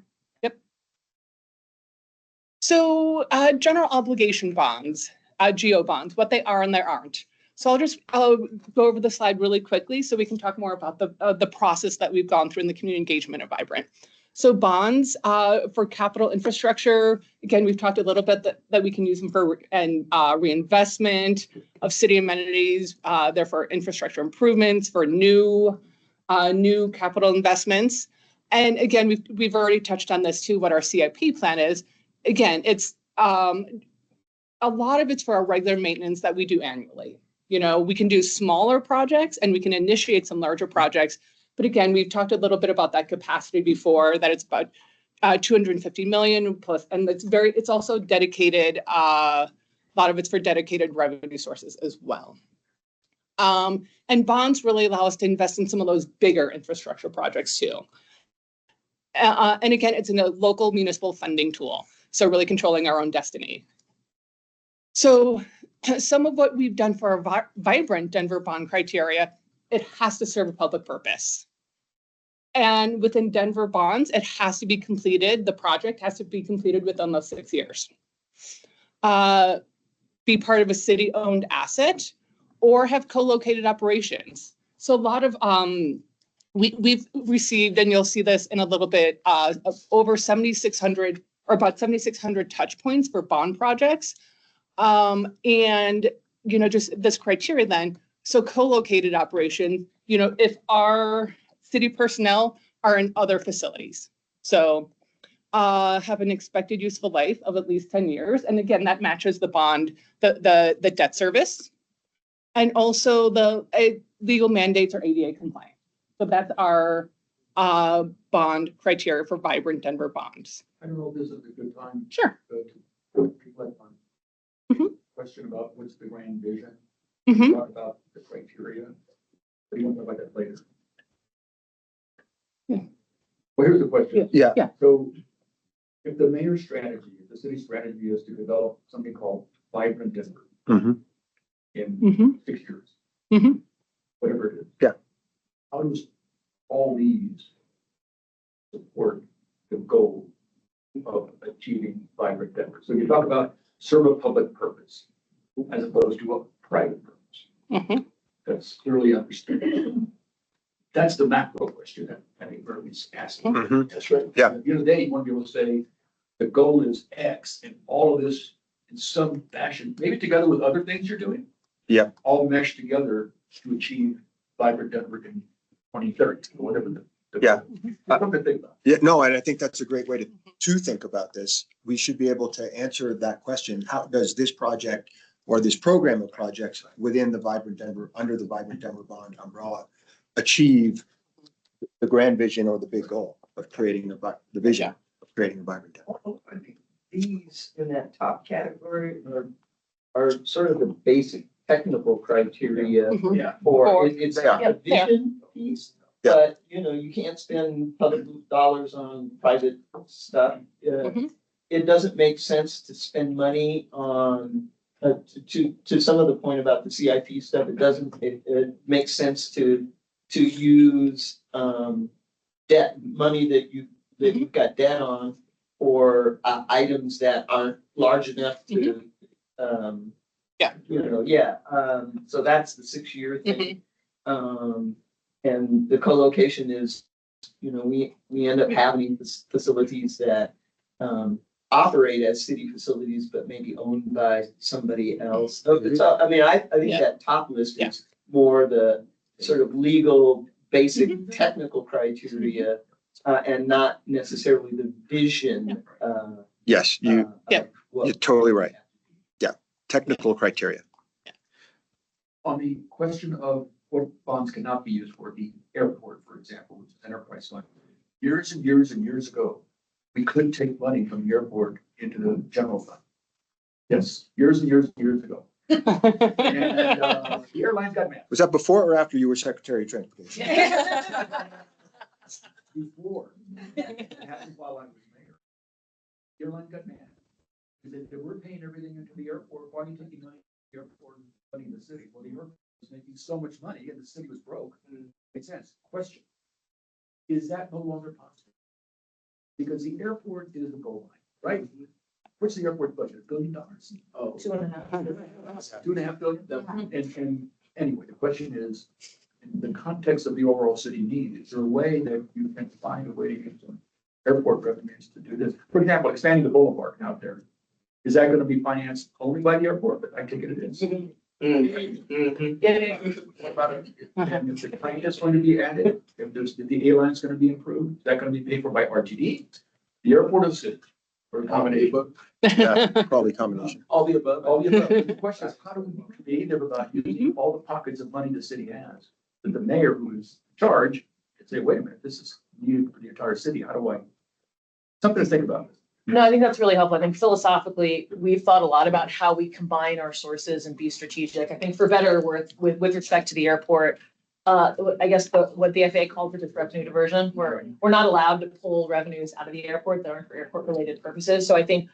So general obligation bonds, GO bonds, what they are and they aren't. So I'll go over the slide really quickly so we can talk more about the process that we've gone through in the community engagement of Vibrant. So bonds for capital infrastructure, again, we've talked a little bit that we can use them for reinvestment of city amenities, therefore infrastructure improvements for new capital investments. And again, we've already touched on this too, what our CIP plan is. Again, it's a lot of it's for our regular maintenance that we do annually. You know, we can do smaller projects and we can initiate some larger projects. But again, we've talked a little bit about that capacity before, that it's about 250 million plus, and it's also dedicated, a lot of it's for dedicated revenue sources as well. And bonds really allow us to invest in some of those bigger infrastructure projects too. And again, it's in a local municipal funding tool. So really controlling our own destiny. So some of what we've done for our Vibrant Denver bond criteria, it has to serve a public purpose. And within Denver bonds, it has to be completed. The project has to be completed within those 6 years. Be part of a city-owned asset or have co-located operations. So a lot of, we've received, and you'll see this in a little bit, over 7,600 or about 7,600 touch points for bond projects. And, you know, just this criteria then, so co-located operation, you know, if our city personnel are in other facilities. So have an expected useful life of at least 10 years. And again, that matches the bond, the debt service. And also the legal mandates are ADA compliant. So that's our bond criteria for Vibrant Denver bonds. I don't know if this is a good time. Sure. To reflect on Mhm. question about what's the grand vision. Mhm. Talk about the criteria. But you want to talk about that later. Yeah. Well, here's the question. Yeah. Yeah. So if the mayor's strategy, if the city's strategy is to develop something called Vibrant Denver Mhm. in 6 years, Mhm. whatever it is. Yeah. How does all these support the goal of achieving Vibrant Denver? So you talk about serve a public purpose as opposed to a private purpose. Mhm. That's clearly understood. That's the macro question that I think Bernie's asking. Mhm. That's right. Yeah. At the end of the day, you want to be able to say, the goal is X, and all of this in some fashion, maybe together with other things you're doing. Yeah. All meshed together to achieve Vibrant Denver in 2030, or whatever the. Yeah. Something to think about. Yeah, no, and I think that's a great way to think about this. We should be able to answer that question. How does this project or this program of projects within the Vibrant Denver, under the Vibrant Denver bond umbrella, achieve the grand vision or the big goal of creating the vision of creating a Vibrant Denver? Well, I think these in that top category are sort of the basic technical criteria Mhm. Yeah. for, it's They are. a vision piece. Yeah. But, you know, you can't spend public dollars on private stuff. Mhm. It doesn't make sense to spend money on, to some of the point about the CIP stuff, it makes sense to use, debt, money that you've got debt on for, items that aren't large enough to, Yeah. you know, so that's the 6 year thing. And the co-location is, you know, we end up having facilities that operate as city facilities, but maybe owned by somebody else. So, I mean, I think Yeah. that top list Yeah. is more the sort of legal basic technical criteria, and not necessarily the vision, Yes, of what- you're totally right. Yeah, technical criteria. On the question of what bonds cannot be used for, the airport, for example, which is enterprise fund. Years and years and years ago, we couldn't take money from the airport into the general fund. Yes, years and years and years ago. And the airlines got mad. Was that before or after you were Secretary of Transportation? Before. It happened while I was mayor. The airlines got mad. Because if we're paying everything into the airport, why are you taking money from the airport and funding the city? Well, the airport was making so much money and the city was broke. Makes sense. Question. Is that no longer possible? Because the airport is the goal line, right? What's the airport budget? $1 billion? Oh. 2.5. 2.5 billion? And anyway, the question is, in the context of the overall city need, is there a way that you can find a way to use some airport revenues to do this? For example, expanding the boulevard out there. Is that going to be financed only by the airport? I take it it is. What about it? And if the plane is going to be added, if the airline's going to be improved, is that going to be paid for by RTD? The airport or the city? Or a combination? Yeah, probably combination. All the above. All the above. The question is, how do we be creative about using all the pockets of money the city has? That the mayor who is in charge can say, wait a minute, this is needed for the entire city. How do I? Something to think about. No, I think that's really helpful. I think philosophically, we've thought a lot about how we combine our sources and be strategic. I think for better or worse, with respect to the airport, I guess what the FAA called for just revenue diversion, we're not allowed to pull revenues out of the airport that aren't for airport related purposes. So I think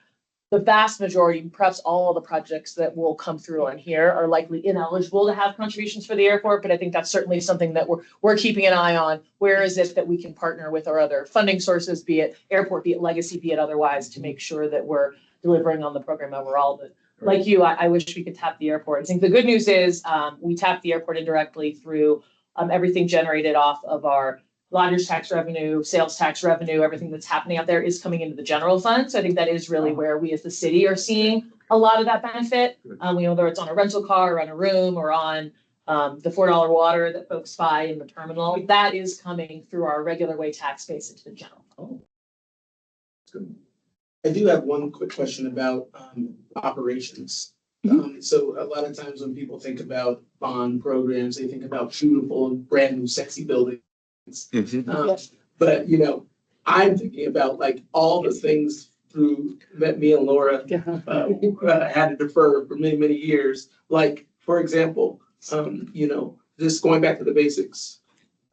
the vast majority, perhaps all the projects that will come through on here are likely ineligible to have contributions for the airport, but I think that's certainly something that we're keeping an eye on. Where is it that we can partner with our other funding sources, be it airport, be it legacy, be it otherwise, to make sure that we're delivering on the program overall. But like you, I wish we could tap the airport. I think the good news is we tap the airport indirectly through everything generated off of our lodgers tax revenue, sales tax revenue, everything that's happening out there is coming into the general fund. So I think that is really where we as the city are seeing a lot of that benefit. Whether it's on a rental car or on a room or on the $4 water that folks buy in the terminal, that is coming through our regular way tax base into the general fund. I do have one quick question about operations. So a lot of times when people think about bond programs, they think about beautiful and brand new sexy buildings. But I'm thinking about like all the things through that me and Laura had to defer for many, many years. Like, for example, just going back to the basics.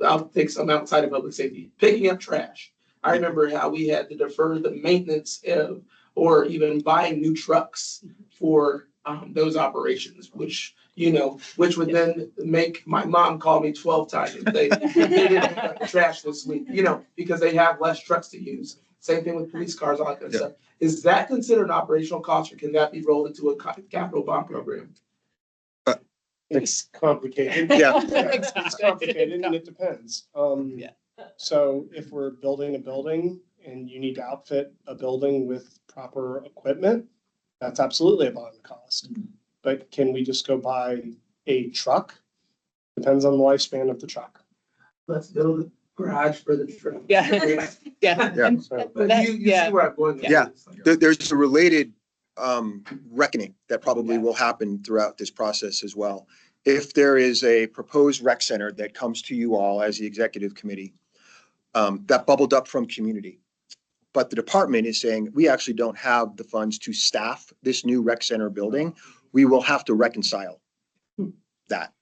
I'll take some outside of public safety, picking up trash. I remember how we had to defer the maintenance of, or even buying new trucks for those operations, which would then make my mom call me 12 times if they didn't pick up the trash this week, because they have less trucks to use. Same thing with police cars, all that kind of stuff. Is that considered an operational cost, or can that be rolled into a capital bond program? It's complicated. Yeah. It's complicated and it depends. So if we're building a building and you need to outfit a building with proper equipment, that's absolutely a bond cost. But can we just go buy a truck? Depends on the lifespan of the truck. Let's build a garage for the truck. Yeah. But you see where I'm going. Yeah. There's a related reckoning that probably will happen throughout this process as well. If there is a proposed rec center that comes to you all as the executive committee, that bubbled up from community, but the department is saying, we actually don't have the funds to staff this new rec center building. We will have to reconcile that.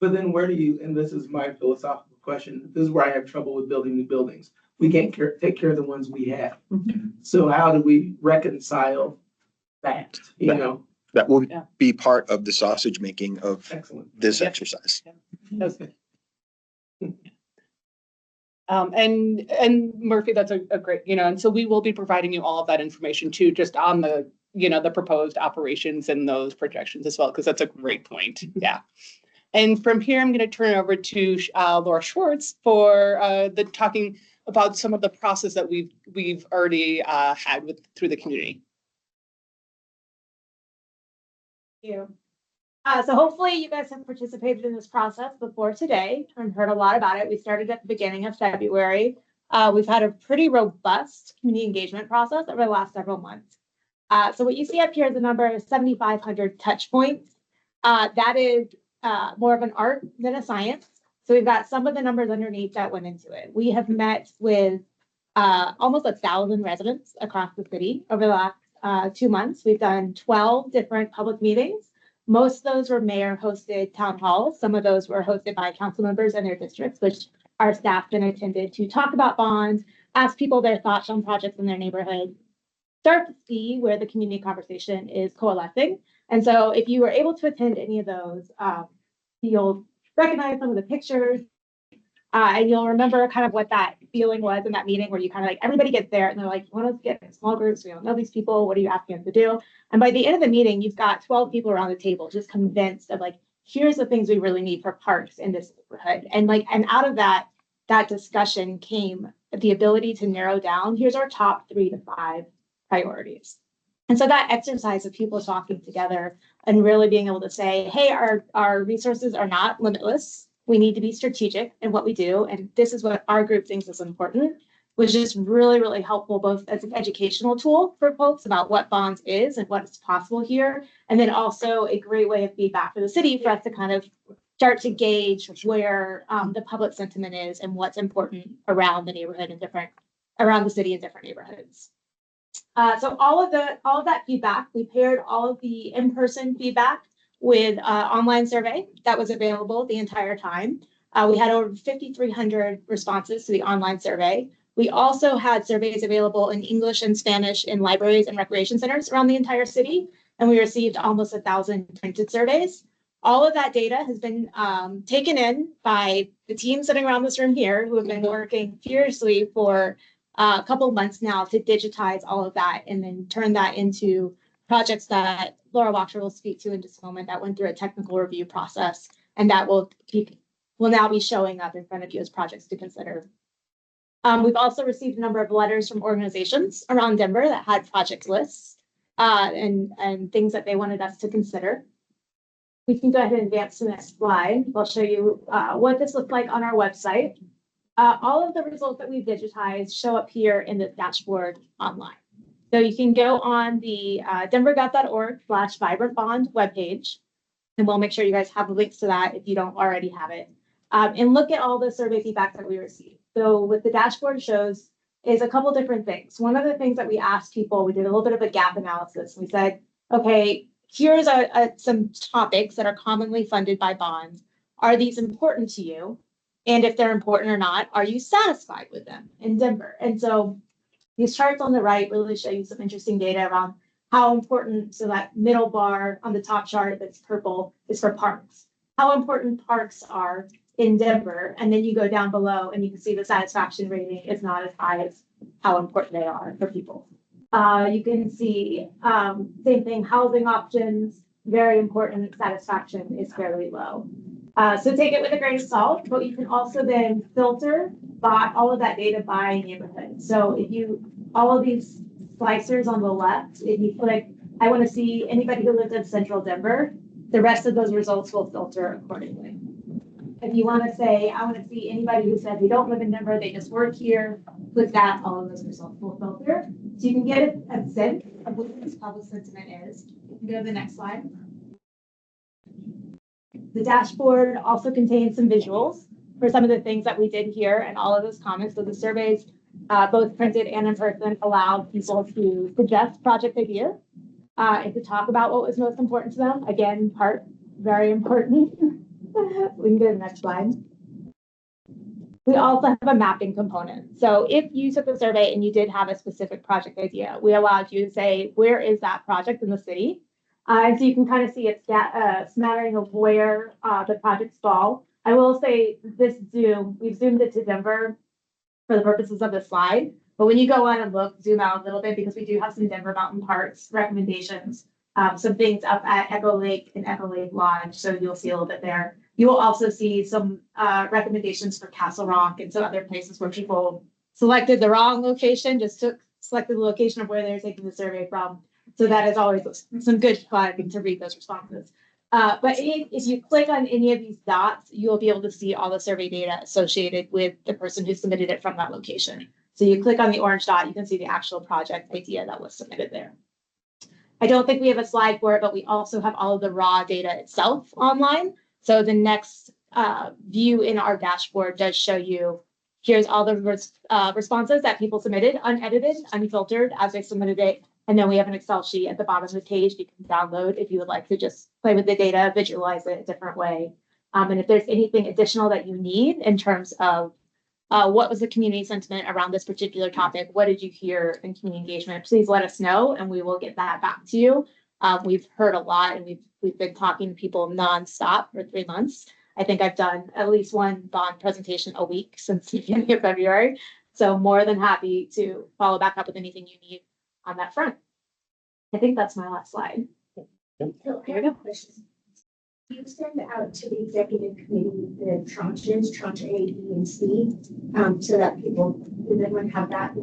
But then where do you, and this is my philosophical question, this is where I have trouble with building new buildings. We can't take care of the ones we have. So how do we reconcile that, That will be part of the sausage making of this Yeah. exercise. And Murphy, that's a great, and so we will be providing you all of that information too, just on the, the proposed operations and those projections as well, because that's a great point. Yeah. And from here, I'm going to turn it over to Laura Schwartz for the talking about some of the process that we've already had through the community. Yeah. So hopefully you guys have participated in this process before today and heard a lot about it. We started at the beginning of February. We've had a pretty robust community engagement process over the last several months. So what you see up here is the number of 7,500 touch points. That is more of an art than a science. So we've got some of the numbers underneath that went into it. We have met with almost 1,000 residents across the city over the last 2 months. We've done 12 different public meetings. Most of those were mayor hosted town halls. Some of those were hosted by council members in their districts, which our staff then attended to talk about bonds, ask people their thoughts on projects in their neighborhood, start to see where the community conversation is coalescing. And so if you were able to attend any of those, you'll recognize some of the pictures, and you'll remember kind of what that feeling was in that meeting where you kind of like, everybody gets there and they're like, you want us to get in small groups, we don't know these people, what are you asking us to do? And by the end of the meeting, you've got 12 people around the table just convinced of like, here's the things we really need for parks in this neighborhood. And like, and out of that discussion came the ability to narrow down, here's our top 3 to 5 priorities. And so that exercise of people talking together and really being able to say, hey, our resources are not limitless. We need to be strategic in what we do. And this is what our group thinks is important, was just really, really helpful, both as an educational tool for folks about what bonds is and what is possible here. And then also a great way of feedback for the city for us to kind of start to gauge where the public sentiment is and what's important around the neighborhood and around the city and different neighborhoods. So all of that feedback, we paired all of the in-person feedback with online survey that was available the entire time. We had over 5,300 responses to the online survey. We also had surveys available in English and Spanish in libraries and recreation centers around the entire city, and we received almost 1,000 printed surveys. All of that data has been taken in by the team sitting around this room here who have been working furiously for a couple of months now to digitize all of that and then turn that into projects that Laura Wachter will speak to in just a moment that went through a technical review process, and that will now be showing up in front of you as projects to consider. We've also received a number of letters from organizations around Denver that had project lists and things that they wanted us to consider. We can go ahead and advance to the next slide. I'll show you what this looks like on our website. All of the results that we've digitized show up here in the dashboard online. So you can go on the denvergov.org/vibrantbond webpage, and we'll make sure you guys have the links to that if you don't already have it, and look at all the survey feedback that we received. So what the dashboard shows is a couple different things. One of the things that we asked people, we did a little bit of a gap analysis. We said, okay, here's some topics that are commonly funded by bonds. Are these important to you? And if they're important or not, are you satisfied with them in Denver? And so these charts on the right really show you some interesting data around how important, so that middle bar on the top chart that's purple is for parks. How important parks are in Denver, and then you go down below and you can see the satisfaction rating is not as high as how important they are for people. You can see same thing, housing options, very important, satisfaction is fairly low. So take it with a grain of salt, but you can also then filter by all of that data by neighborhood. So if you, all of these slicers on the left, if you click, I want to see anybody who lives in central Denver, the rest of those results will filter accordingly. If you want to say, I want to see anybody who said they don't live in Denver, they just work here, click that, all of those results will filter. So you can get a sense of what this public sentiment is. You can go to the next slide. The dashboard also contains some visuals for some of the things that we did here and all of those comments. So the surveys, both printed and in person, allowed people to suggest project ideas and to talk about what was most important to them. Again, part very important. We can go to the next slide. We also have a mapping component. So if you took the survey and you did have a specific project idea, we allowed you to say, where is that project in the city? And so you can kind of see it's smattering of where the projects fall. I will say this zoom, we've zoomed it to Denver for the purposes of the slide. But when you go on and look, zoom out a little bit because we do have some Denver Mountain Parks recommendations, some things up at Echo Lake and Echo Lake Lodge. So you'll see a little bit there. You will also see some recommendations for Castle Rock and some other places where people selected the wrong location, selected the location of where they're taking the survey from. So that is always some good fun to read those responses. But if you click on any of these dots, you'll be able to see all the survey data associated with the person who submitted it from that location. So you click on the orange dot, you can see the actual project idea that was submitted there. I don't think we have a slide for it, but we also have all of the raw data itself online. So the next view in our dashboard does show you, here's all the responses that people submitted, unedited, unfiltered as they submitted it. And then we have an Excel sheet at the bottom of the page you can download if you would like to just play with the data, visualize it a different way. And if there's anything additional that you need in terms of what was the community sentiment around this particular topic, what did you hear in community engagement, please let us know and we will get that back to you. We've heard a lot and we've been talking to people nonstop for 3 months. I think I've done at least one bond presentation a week since the beginning of February. So more than happy to follow back up with anything you need on that front. I think that's my last slide. So I have a question. You send out to the executive committee the tranches, tranche A, B, and C, so that people, does everyone have that?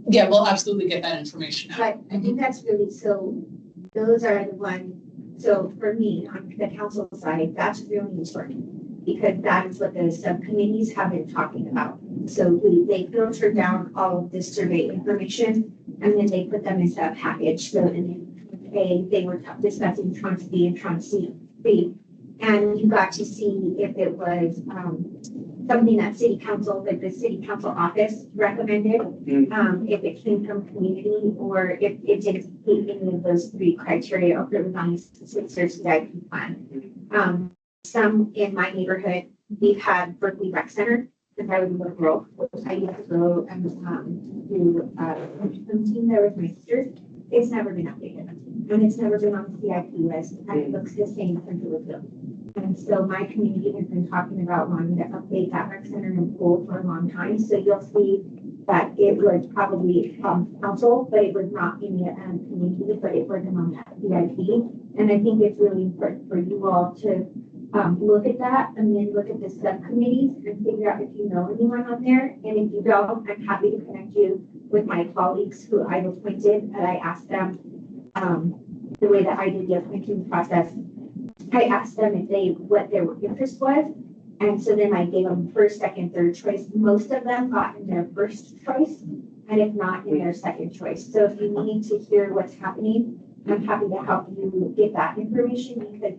Yeah, we'll absolutely get that information out. But I think that's really, so those are the ones, so for me, on the council side, that's really important because that is what the subcommittees have been talking about. So they filter down all of this survey information and then they put them into a package. So in A, they were discussing tranche B and tranche C. And you got to see if it was something that city council, like the city council office recommended, if it came from community or if it didn't meet any of those 3 criteria or if it was on the CIP plan. Some in my neighborhood, we've had Berkeley Rec Center since I was a little girl. I used to go and do some team there with my sisters. It's never been updated and it's never been on the CIP list and it looks the same since it was built. And so my community has been talking about wanting to update that rec center and pool for a long time. So you'll see that it was probably council, but it was not in the community, but it wasn't on that CIP. And I think it's really important for you all to look at that and then look at the subcommittees and figure out if you know anyone on there. And if you don't, I'm happy to connect you with my colleagues who I've appointed. And I asked them the way that I did the appointing process. I asked them if what their interest was. And so then I gave them first, second, third choice. Most of them got in their first choice and if not in their second choice. So if you need to hear what's happening, I'm happy to help you get that information because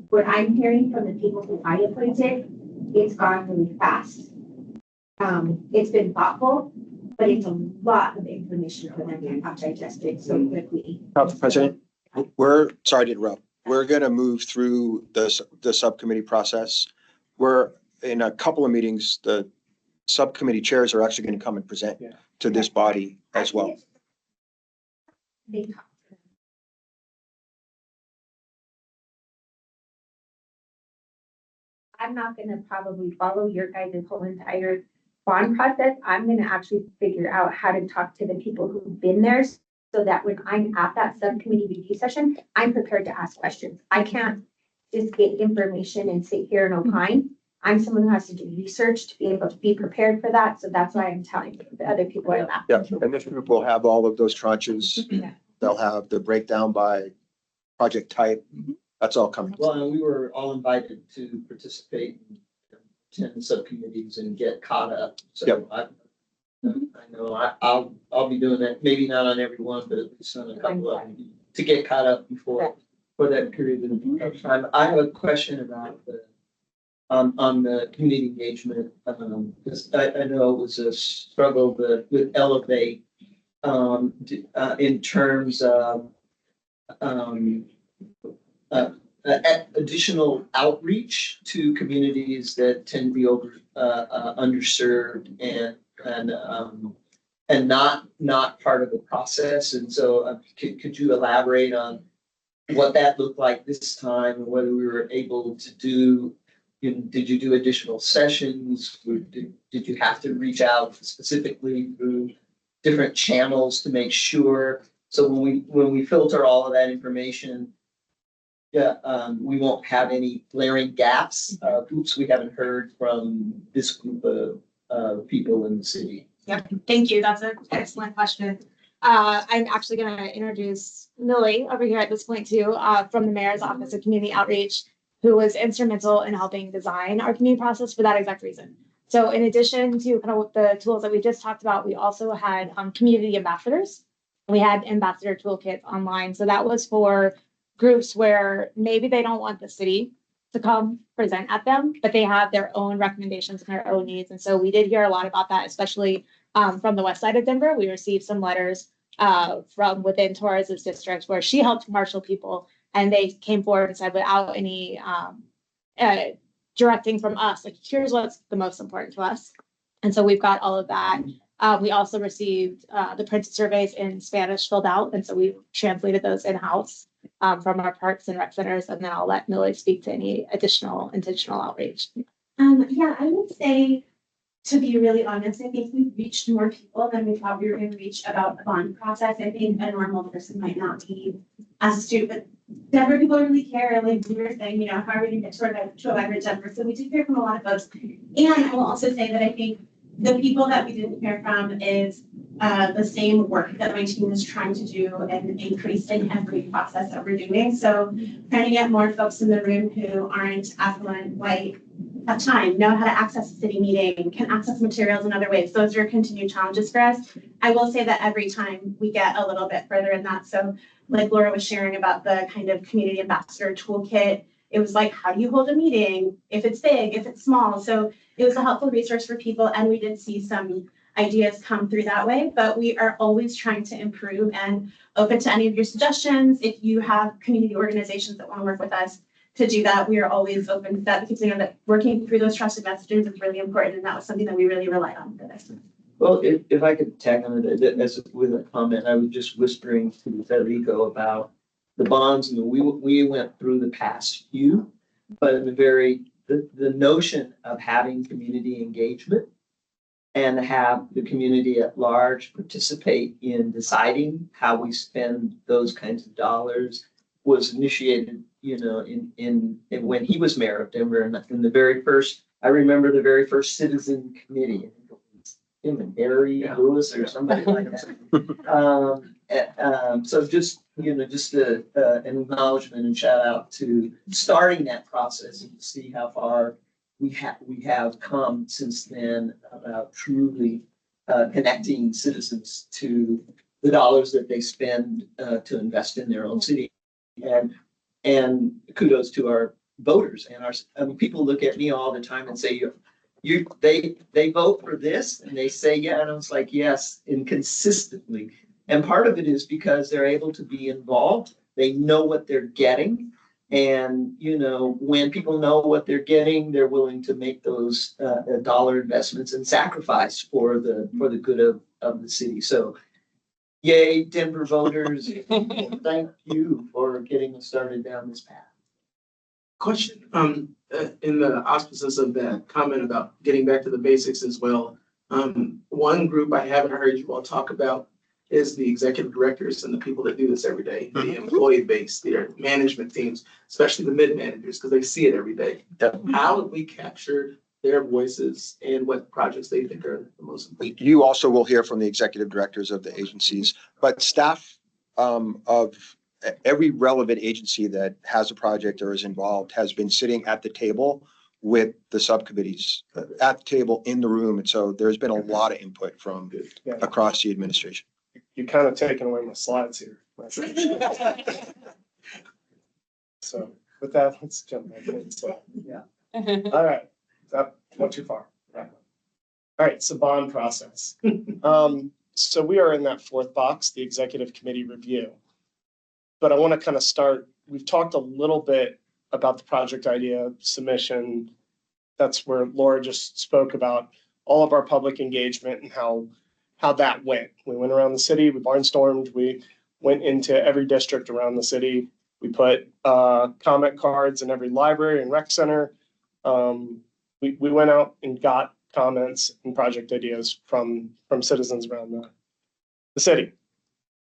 what I'm hearing from the people who I appointed, it's gone really fast. It's been thoughtful, but it's a lot of information for them to have digested so quickly. Council President, we're sorry to interrupt. We're going to move through the subcommittee process. We're in a couple of meetings, the subcommittee chairs are actually going to come and present to this body as well. They talk to them. I'm not going to probably follow your guys' whole entire bond process. I'm going to actually figure out how to talk to the people who've been there so that when I'm at that subcommittee review session, I'm prepared to ask questions. I can't just get information and sit here and opine. I'm someone who has to do research to be able to be prepared for that. So that's why I'm telling the other people I'm at. Yeah, and this group will have all of those tranches. Yeah. They'll have the breakdown by project type. That's all coming. Well, and we were all invited to participate in 10 subcommittees and get caught up. So Yep. I know I'll be doing that, maybe not on every one, but at least on a couple of them to get caught up before for that period of time. I have a question about on the community engagement, because I know it was a struggle with Elevate in terms of additional outreach to communities that tend to be underserved and not part of the process. And so could you elaborate on what that looked like this time and whether we were able to do, did you do additional sessions? Did you have to reach out specifically through different channels to make sure? So when we filter all of that information, we won't have any glaring gaps. Oops, we haven't heard from this group of people in the city. Yep, thank you. That's an excellent question. I'm actually going to introduce Millie over here at this point too, from the Mayor's Office of Community Outreach, who was instrumental in helping design our community process for that exact reason. So in addition to kind of the tools that we just talked about, we also had community ambassadors. We had ambassador toolkits online. So that was for groups where maybe they don't want the city to come present at them, but they have their own recommendations and their own needs. And so we did hear a lot about that, especially from the west side of Denver. We received some letters from within Torres's district where she helped marshal people, and they came forward and said, without any directing from us, like, here's what's the most important to us. And so we've got all of that. We also received the printed surveys in Spanish filled out, and so we translated those in-house from our parks and rec centers. And then I'll let Millie speak to any additional intentional outreach. Yeah, I would say, to be really honest, I think we've reached more people than we thought we were going to reach about the bond process. I think a normal person might not be as astute, but Denver people really care. Like we were saying, how are we going to get to a vibrant Denver? So we did hear from a lot of folks. And I will also say that I think the people that we didn't hear from is the same work that my team is trying to do and increase in every process that we're doing. So trying to get more folks in the room who aren't affluent, white, have time, know how to access a city meeting, can access materials in other ways. Those are continued challenges for us. I will say that every time we get a little bit further in that. So like Laura was sharing about the kind of community ambassador toolkit, it was like, how do you hold a meeting? If it's big, if it's small. So it was a helpful resource for people. And we did see some ideas come through that way, but we are always trying to improve and open to any of your suggestions. If you have community organizations that want to work with us to do that, we are always open to that, because we know that working through those trusted messages is really important. And that was something that we really relied on for this. Well, if I could tag on it with a comment, I was just whispering to Federico about the bonds, and we went through the past few, but the notion of having community engagement and have the community at large participate in deciding how we spend those kinds of dollars was initiated, in when he was mayor of Denver, and I remember the very first citizen committee. Him and Barry Lewis or somebody like that. So just an acknowledgement and shout out to starting that process, and to see how far we have come since then about truly connecting citizens to the dollars that they spend to invest in their own city. And kudos to our voters and people look at me all the time and say, they vote for this, and they say, yeah, and I was like, yes, and consistently. And part of it is because they're able to be involved. They know what they're getting. And, when people know what they're getting, they're willing to make those dollar investments and sacrifice for the good of the city. So yay, Denver voters. Thank you for getting us started down this path. Question, in the auspices of that comment about getting back to the basics as well. One group I haven't heard you all talk about is the executive directors and the people that do this every day, the employee base, their management teams, especially the mid-managers, because they see it every day. How have we captured their voices and what projects they think are the most important? You also will hear from the executive directors of the agencies, but staff of every relevant agency that has a project or is involved has been sitting at the table with the subcommittees, at the table in the room. And so there's been a lot of input from across the administration. You're kind of taking away my slides here. So with that, let's jump back in. So, all right, that went too far. All right, so bond process. So we are in that fourth box, the executive committee review. But I want to kind of start, we've talked a little bit about the project idea submission. That's where Laura just spoke about all of our public engagement and how that went. We went around the city, we barnstormed, we went into every district around the city. We put comment cards in every library and rec center. We went out and got comments and project ideas from citizens around the city.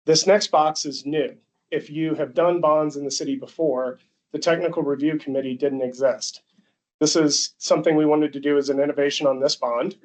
This next box is new. If you have done bonds in the city before, the technical review committee didn't exist. This is something we wanted to do as an innovation on this bond.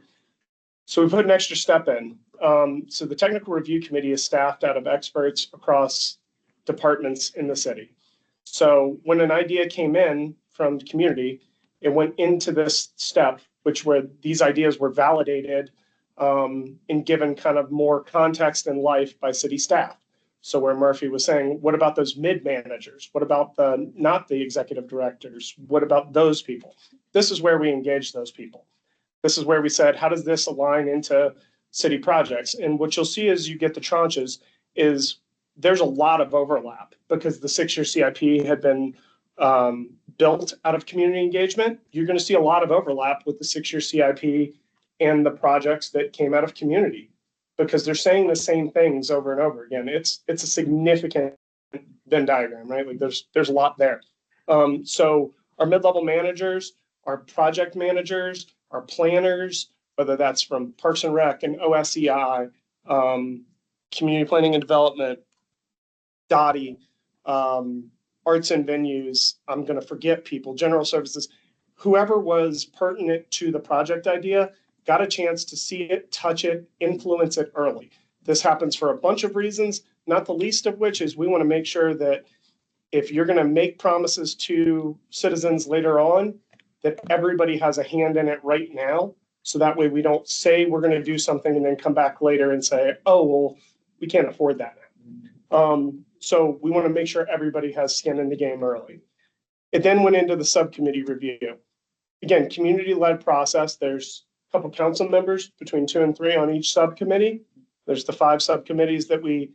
So we put an extra step in. So the technical review committee is staffed out of experts across departments in the city. So when an idea came in from the community, it went into this step, which where these ideas were validated and given kind of more context and life by city staff. So where Murphy was saying, what about those mid-managers? What about not the executive directors? What about those people? This is where we engage those people. This is where we said, how does this align into city projects? And what you'll see as you get the tranches is there's a lot of overlap because the 6-year CIP had been built out of community engagement. You're going to see a lot of overlap with the 6-year CIP and the projects that came out of community because they're saying the same things over and over again. It's a significant Venn diagram, right? Like there's a lot there. So our mid-level managers, our project managers, our planners, whether that's from Parks and Rec and OSEI, community planning and development, Dottie, arts and venues, I'm going to forget people, general services, whoever was pertinent to the project idea got a chance to see it, touch it, influence it early. This happens for a bunch of reasons, not the least of which is we want to make sure that if you're going to make promises to citizens later on, that everybody has a hand in it right now. So that way we don't say we're going to do something and then come back later and say, oh, well, we can't afford that now. So we want to make sure everybody has skin in the game early. It then went into the subcommittee review. Again, community-led process. There's a couple council members between 2 and 3 on each subcommittee. There's the 5 subcommittees that we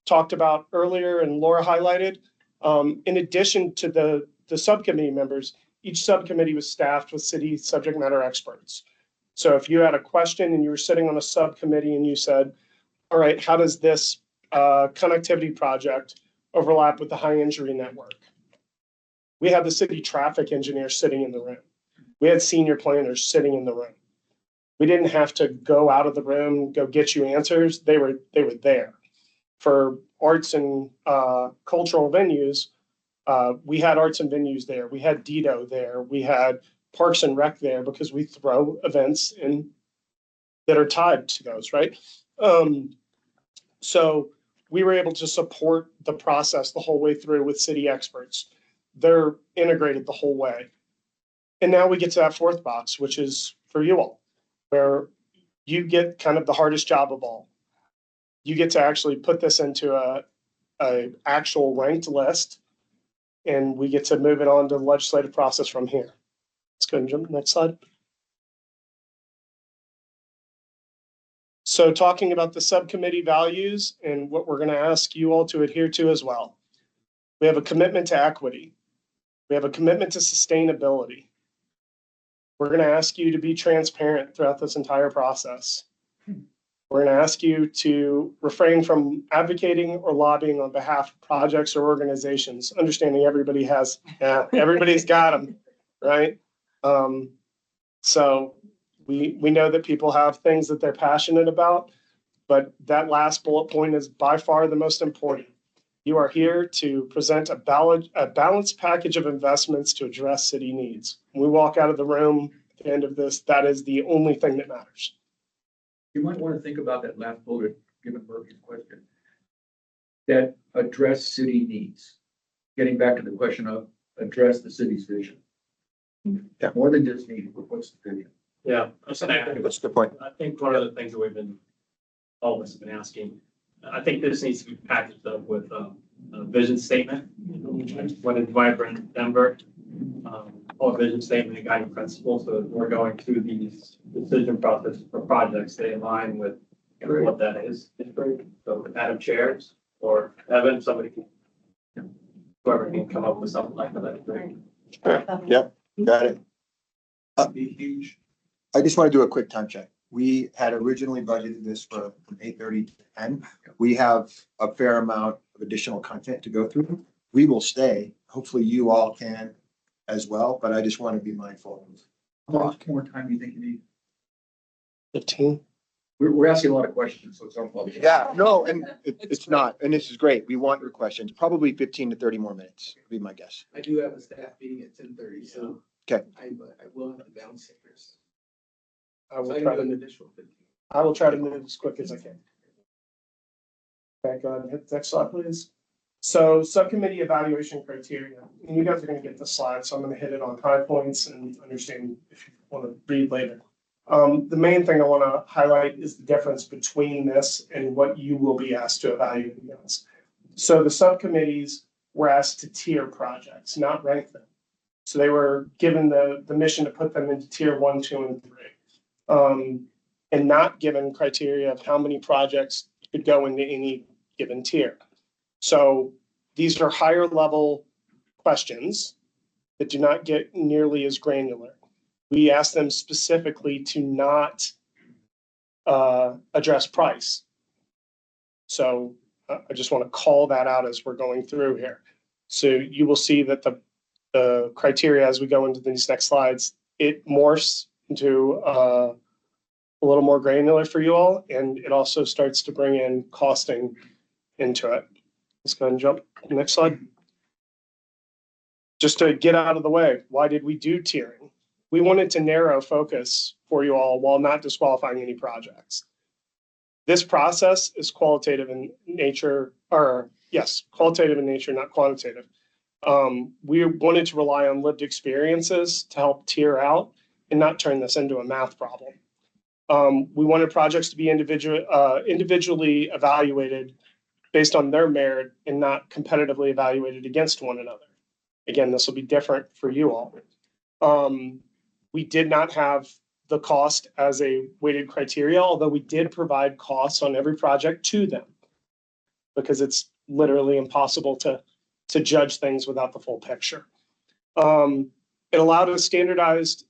talked about earlier and Laura highlighted. In addition to the subcommittee members, each subcommittee was staffed with city subject matter experts. So if you had a question and you were sitting on a subcommittee and you said, all right, how does this connectivity project overlap with the high injury network? We had the city traffic engineer sitting in the room. We had senior planners sitting in the room. We didn't have to go out of the room, go get you answers. They were there. For arts and cultural venues, we had arts and venues there. We had Dido there. We had Parks and Rec there because we throw events in that are tied to those, right? So we were able to support the process the whole way through with city experts. They're integrated the whole way. And now we get to that 4th box, which is for you all, where you get kind of the hardest job of all. You get to actually put this into a actual ranked list, and we get to move it on to the legislative process from here. Let's go and jump to the next slide. So talking about the subcommittee values and what we're going to ask you all to adhere to as well. We have a commitment to equity. We have a commitment to sustainability. We're going to ask you to be transparent throughout this entire process. We're going to ask you to refrain from advocating or lobbying on behalf of projects or organizations, understanding everybody's got them, right? So we know that people have things that they're passionate about, but that last bullet point is by far the most important. You are here to present a balanced package of investments to address city needs. When we walk out of the room at the end of this, that is the only thing that matters. You might want to think about that last bullet, given Murphy's question, that address city needs. Getting back to the question of address the city's vision. Yeah. More than just need, but what's the vision? Yeah. That's the point. I think one of the things that we've been, all of us have been asking, I think this needs to be packaged up with a vision statement. What is vibrant Denver? Or vision statement and guiding principles. So we're going through these decision process for projects. They align with what that is. So Madam Chairs or Evan, somebody can, whoever can come up with something like that. That's great. Sure. Yep, got it. Be huge. I just want to do a quick time check. We had originally budgeted this from 8:30 to 10. We have a fair amount of additional content to go through. We will stay. Hopefully you all can as well, but I just want to be mindful of. How much more time do you think you need? 15. We're asking a lot of questions, so it's our fault. Yeah, no, and it's not, and this is great. We want your questions, probably 15 to 30 more minutes, would be my guess. I do have a staff meeting at 10:30, so. Okay. I will have to bounce it first. I will So I try can do to an additional 15. I will try to move as quick as I can. Okay, go ahead and hit the next slide, please. So subcommittee evaluation criteria, and you guys are going to get the slide, so I'm going to hit it on high points and understand if you want to read later. The main thing I want to highlight is the difference between this and what you will be asked to evaluate against. So the subcommittees were asked to tier projects, not rank them. So they were given the mission to put them into tier 1, 2, and 3, and not given criteria of how many projects could go into any given tier. So these are higher level questions that do not get nearly as granular. We ask them specifically to not address price. So I just want to call that out as we're going through here. So you will see that the criteria as we go into these next slides, it morphs into a little more granular for you all, and it also starts to bring in costing into it. Let's go ahead and jump to the next slide. Just to get out of the way, why did we do tiering? We wanted to narrow focus for you all while not disqualifying any projects. This process is qualitative in nature, or yes, qualitative in nature, not quantitative. We wanted to rely on lived experiences to help tier out and not turn this into a math problem. We wanted projects to be individually evaluated based on their merit and not competitively evaluated against one another. Again, this will be different for you all. We did not have the cost as a weighted criteria, although we did provide costs on every project to them because it's literally impossible to judge things without the full picture. It allowed a standardized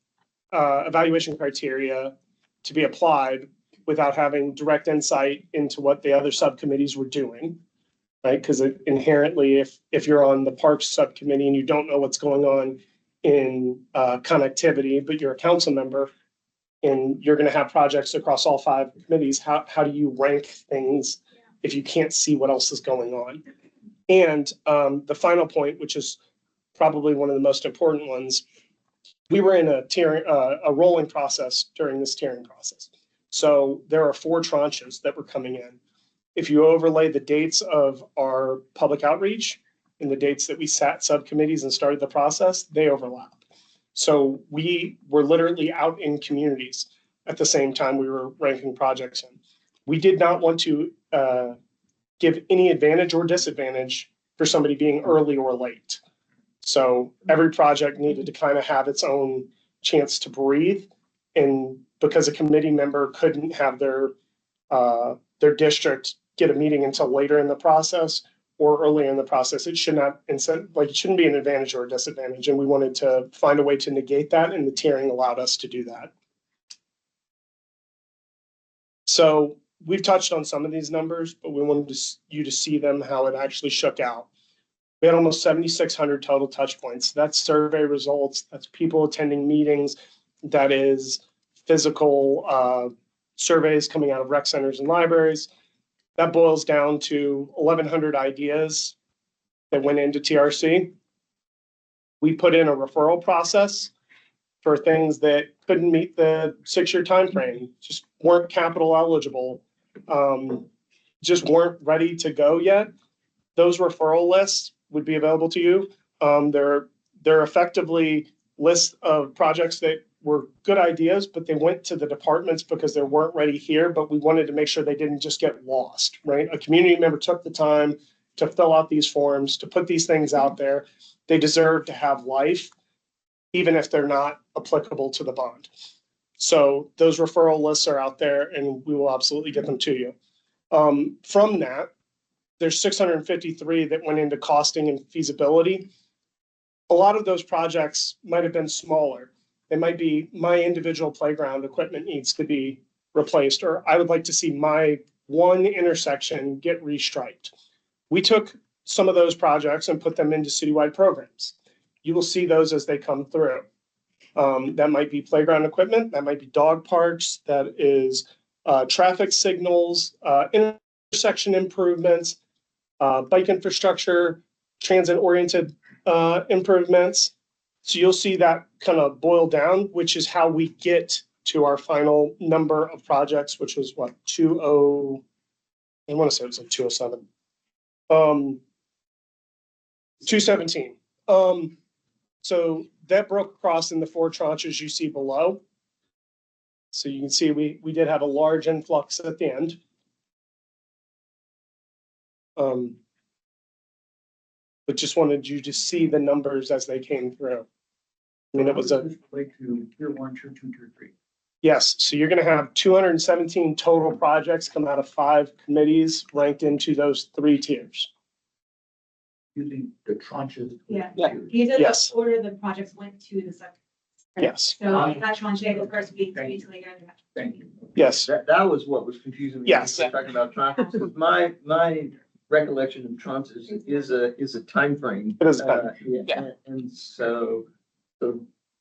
evaluation criteria to be applied without having direct insight into what the other subcommittees were doing, right? Because inherently, if you're on the Parks subcommittee and you don't know what's going on in connectivity, but you're a council member and you're going to have projects across all 5 committees, how do you rank things if you can't see what else is going on? And the final point, which is probably one of the most important ones, we were in a rolling process during this tiering process. So there are 4 tranches that were coming in. If you overlay the dates of our public outreach and the dates that we sat subcommittees and started the process, they overlap. So we were literally out in communities at the same time we were ranking projects in. We did not want to give any advantage or disadvantage for somebody being early or late. So every project needed to kind of have its own chance to breathe. And because a committee member couldn't have their district get a meeting until later in the process or earlier in the process, it should not it shouldn't be an advantage or a disadvantage. And we wanted to find a way to negate that, and the tiering allowed us to do that. So we've touched on some of these numbers, but we wanted you to see them, how it actually shook out. We had almost 7,600 total touch points. That's survey results. That's people attending meetings. That is physical surveys coming out of rec centers and libraries. That boils down to 1,100 ideas that went into TRC. We put in a referral process for things that couldn't meet the 6-year timeframe, just weren't capital eligible, just weren't ready to go yet. Those referral lists would be available to you. They're effectively lists of projects that were good ideas, but they went to the departments because they weren't ready here, but we wanted to make sure they didn't just get lost, right? A community member took the time to fill out these forms, to put these things out there. They deserve to have life, even if they're not applicable to the bond. So those referral lists are out there and we will absolutely get them to you. From that, there's 653 that went into costing and feasibility. A lot of those projects might have been smaller. It might be my individual playground equipment needs to be replaced, or I would like to see my one intersection get restriped. We took some of those projects and put them into citywide programs. You will see those as they come through. That might be playground equipment, that might be dog parks, that is traffic signals, intersection improvements, bike infrastructure, transit-oriented improvements. So you'll see that kind of boil down, which is how we get to our final number of projects, which was what, I want to say it was like 207. 217. So that broke across in the 4 tranches you see below. So you can see we did have a large influx at the end. But just wanted you to see the numbers as they came through. I mean, it was a, Relate to tier 1, tier 2, tier 3. yes, so you're gonna have 217 total projects come out of 5 committees ranked into those 3 tiers. Using the tranches. Yeah. Yeah. These are Yes. the order the projects went to the sub. Yes, So that tranche will first be three to later. Thank you. yes, That was what was confusing me. Yes. When we were talking about tranches, because my recollection of tranches is a timeframe. It is a time. Yeah, and so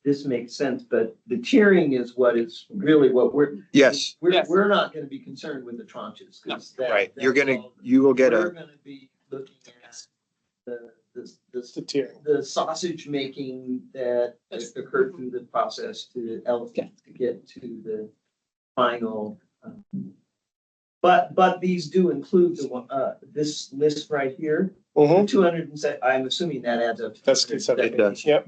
this makes sense, but the tiering is what is really what Yes, we're not gonna be concerned with the tranches, because right. You will get we're a, gonna be looking at the the tiering. the sausage making that occurred through the process to get to the final. But these do include the one, this list right here, 207, I'm assuming that adds up. to That's 217. it does. Yep.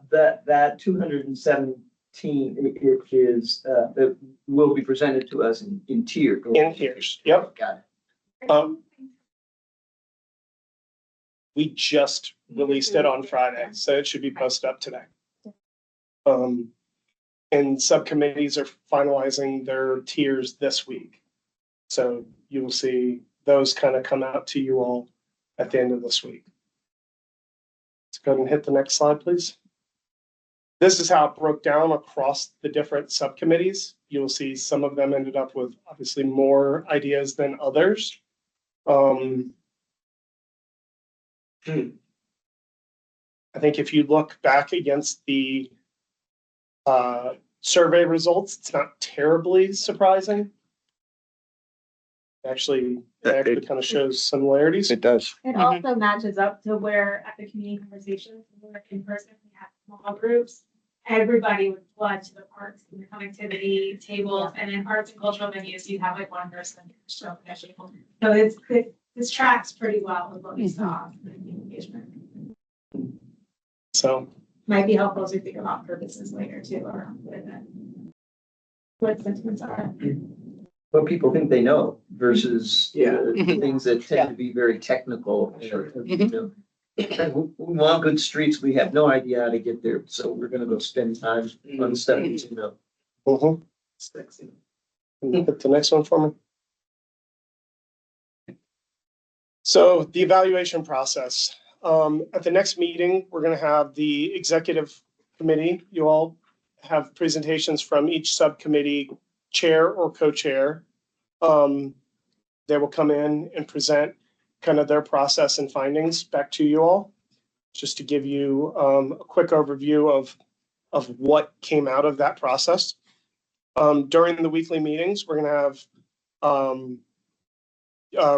That 217, it is, that will be presented to us in tier. In tiers, yep. Got it. We just released it on Friday, so it should be posted up today. And subcommittees are finalizing their tiers this week. So you will see those kind of come out to you all at the end of this week. Let's go ahead and hit the next slide, please. This is how it broke down across the different subcommittees. You'll see some of them ended up with obviously more ideas than others. I think if you look back against the survey results, it's not terribly surprising. Actually, it kind of shows similarities. it does. It also matches up to where at the community conversations, when we're in person, we have small groups. Everybody would flood to the parks and the connectivity tables, and in arts and cultural venues, you have like one person show up at the table. So this tracks pretty well with what we saw in the engagement. So Might be helpful as we think about purposes later too, or what sentiments are. What people think they know versus Yeah. things that tend to be very technical. You know. We want good streets. We have no idea how to get there, so we're gonna go spend time on stuff, you know. Can you hit the next one for me? So the evaluation process. At the next meeting, we're gonna have the executive committee. You all have presentations from each subcommittee chair or co-chair. They will come in and present kind of their process and findings back to you all, just to give you a quick overview of what came out of that process. During the weekly meetings, we're gonna have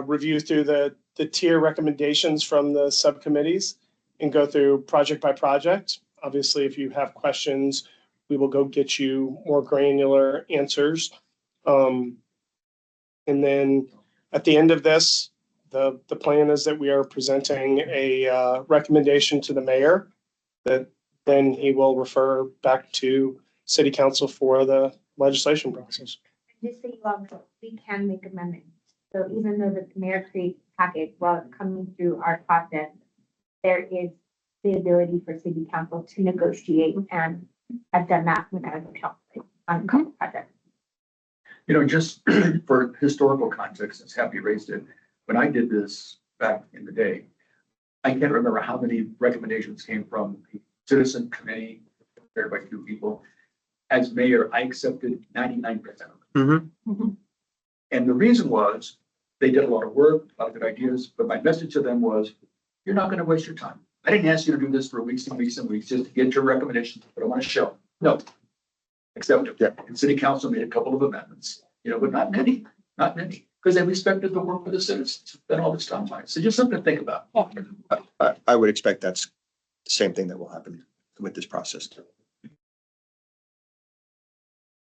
review through the tier recommendations from the subcommittees and go through project by project. Obviously, if you have questions, we will go get you more granular answers. And then at the end of this, the plan is that we are presenting a recommendation to the mayor that then he will refer back to city council for the legislation process. Just so you all know, we can make amendments. So even though the mayor creates a package while it's coming through our process, there is the ability for city council to negotiate, and I've done that when I was on a couple projects. You know, just for historical context, since Happy raised it, when I did this back in the day, I can't remember how many recommendations came from the citizen committee, prepared by 2 people. As mayor, I accepted 99% of them. And the reason was, they did a lot of work, a lot of good ideas, but my message to them was, you're not gonna waste your time. I didn't ask you to do this for weeks and weeks and weeks, just to get your recommendations, put them on a shelf. No. Accept it. Yeah. And city council made a couple of amendments, you know, but not many, because they respected the work of the citizens, spent all this time on it. So just something to think about. I would expect that's the same thing that will happen with this process too.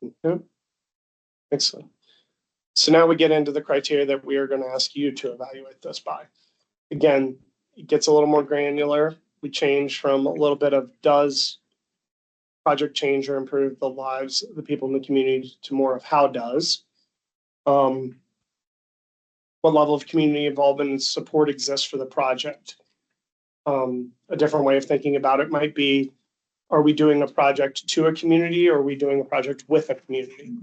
Okay. Excellent. So now we get into the criteria that we are going to ask you to evaluate this by. Again, it gets a little more granular. We change from a little bit of does project change or improve the lives of the people in the community to more of how does. What level of community involvement and support exists for the project? A different way of thinking about it might be, are we doing a project to a community or are we doing a project with a community?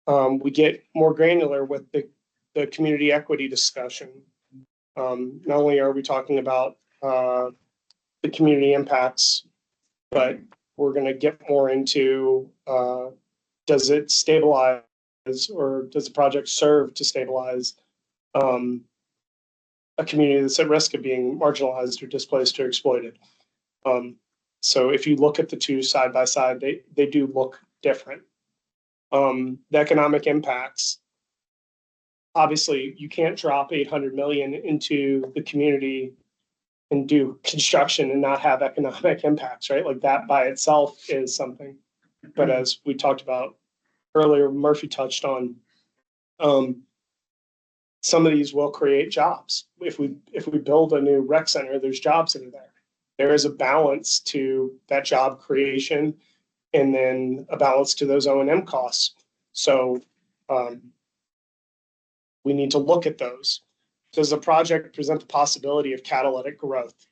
We get more granular with the community equity discussion. Not only are we talking about the community impacts, but we're going to get more into does it stabilize or does the project serve to stabilize a community that's at risk of being marginalized or displaced or exploited. So if you look at the two side by side, they do look different. The economic impacts, obviously you can't drop 800 million into the community and do construction and not have economic impacts, right? Like that by itself is something. But as we talked about earlier, Murphy touched on, some of these will create jobs. If we build a new rec center, there's jobs that are there. There is a balance to that job creation and then a balance to those O&M costs. So we need to look at those. Does the project present the possibility of catalytic growth?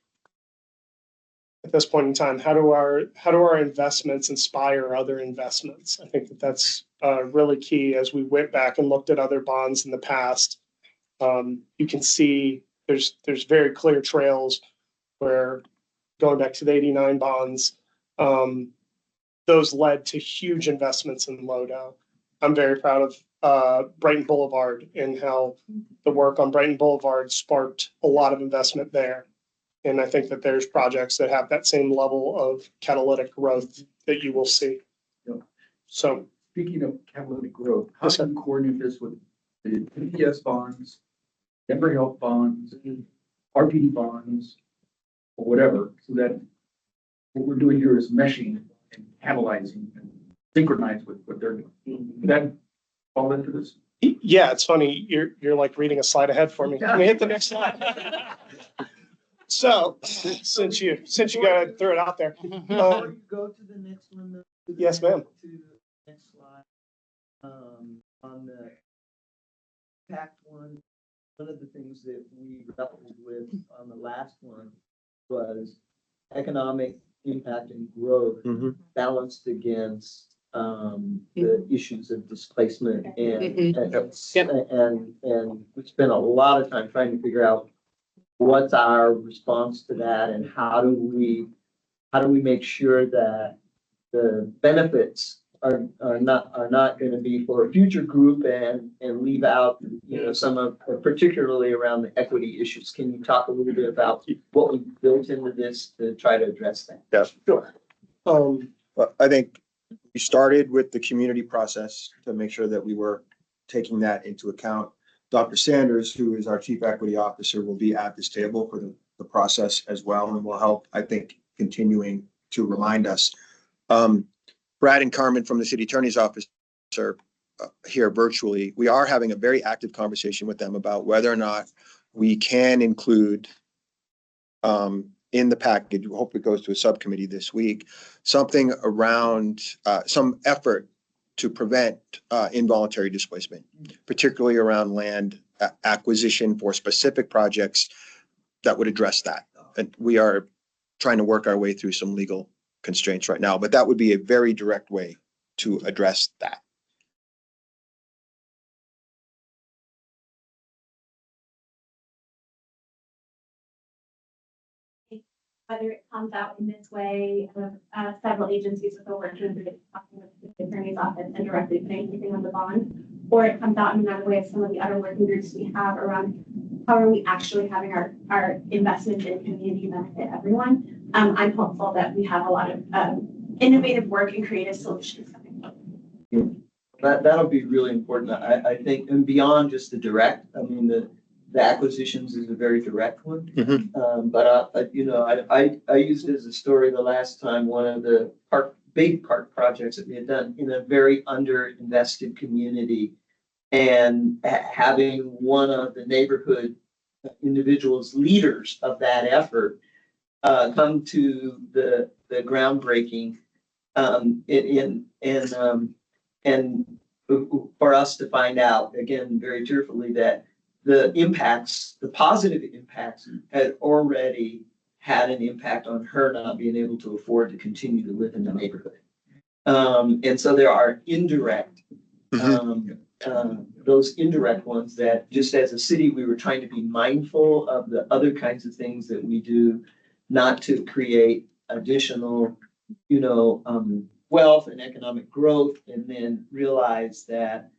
At this point in time, how do our investments inspire other investments? I think that's really key. As we went back and looked at other bonds in the past, you can see there's very clear trails where, going back to the 89 bonds, those led to huge investments in LoDo. I'm very proud of Brighton Boulevard and how the work on Brighton Boulevard sparked a lot of investment there. And I think that there's projects that have that same level of catalytic growth that you will see. Yeah. So Speaking of catalytic growth, how do you coordinate this with the PPS bonds, Denver Health bonds, RPD bonds, or whatever, so that what we're doing here is meshing and catalyzing and synchronized with what they're doing? Would that fall into this? yeah, it's funny. You're like reading a slide ahead for me. Can we hit the next slide? So since you got to throw it out there. Before you go to the next one, though, Yes, ma'am. to the next slide. On the impact one of the things that we grappled with on the last one was economic impact and growth balanced against the issues of displacement and we spent a lot of time trying to figure out what's our response to that and how do we make sure that the benefits are not going to be for a future group and leave out, some of, particularly around the equity issues. Can you talk a little bit about what we built into this to try to address that? Yeah, Sure. But I think we started with the community process to make sure that we were taking that into account. Dr. Sanders, who is our Chief Equity Officer, will be at this table for the process as well and will help, I think, continuing to remind us. Brad and Carmen from the City Attorney's Office are here virtually. We are having a very active conversation with them about whether or not we can include in the package, we hope it goes to a subcommittee this week, something around some effort to prevent involuntary displacement, particularly around land acquisition for specific projects that would address that. And we are trying to work our way through some legal constraints right now, but that would be a very direct way to address that. Whether it comes out in this way of several agencies that are working with the attorney's office and directly putting anything on the bond, or it comes out in another way of some of the other working groups we have around how are we actually having our investments in community benefit everyone. I'm hopeful that we have a lot of innovative work and creative solutions coming up. That'll be really important. I think, and beyond just the direct, I mean, the acquisitions is a very direct one. But I used as a story the last time, one of the park big park projects that we had done in a very underinvested community. And having one of the neighborhood individuals, leaders of that effort, come to the groundbreaking, and for us to find out, again, very tearfully, that the impacts, the positive impacts, had already had an impact on her not being able to afford to continue to live in the neighborhood. And so there are indirect, those indirect ones that just as a city, we were trying to be mindful of the other kinds of things that we do, not to create additional, wealth and economic growth, and then realize that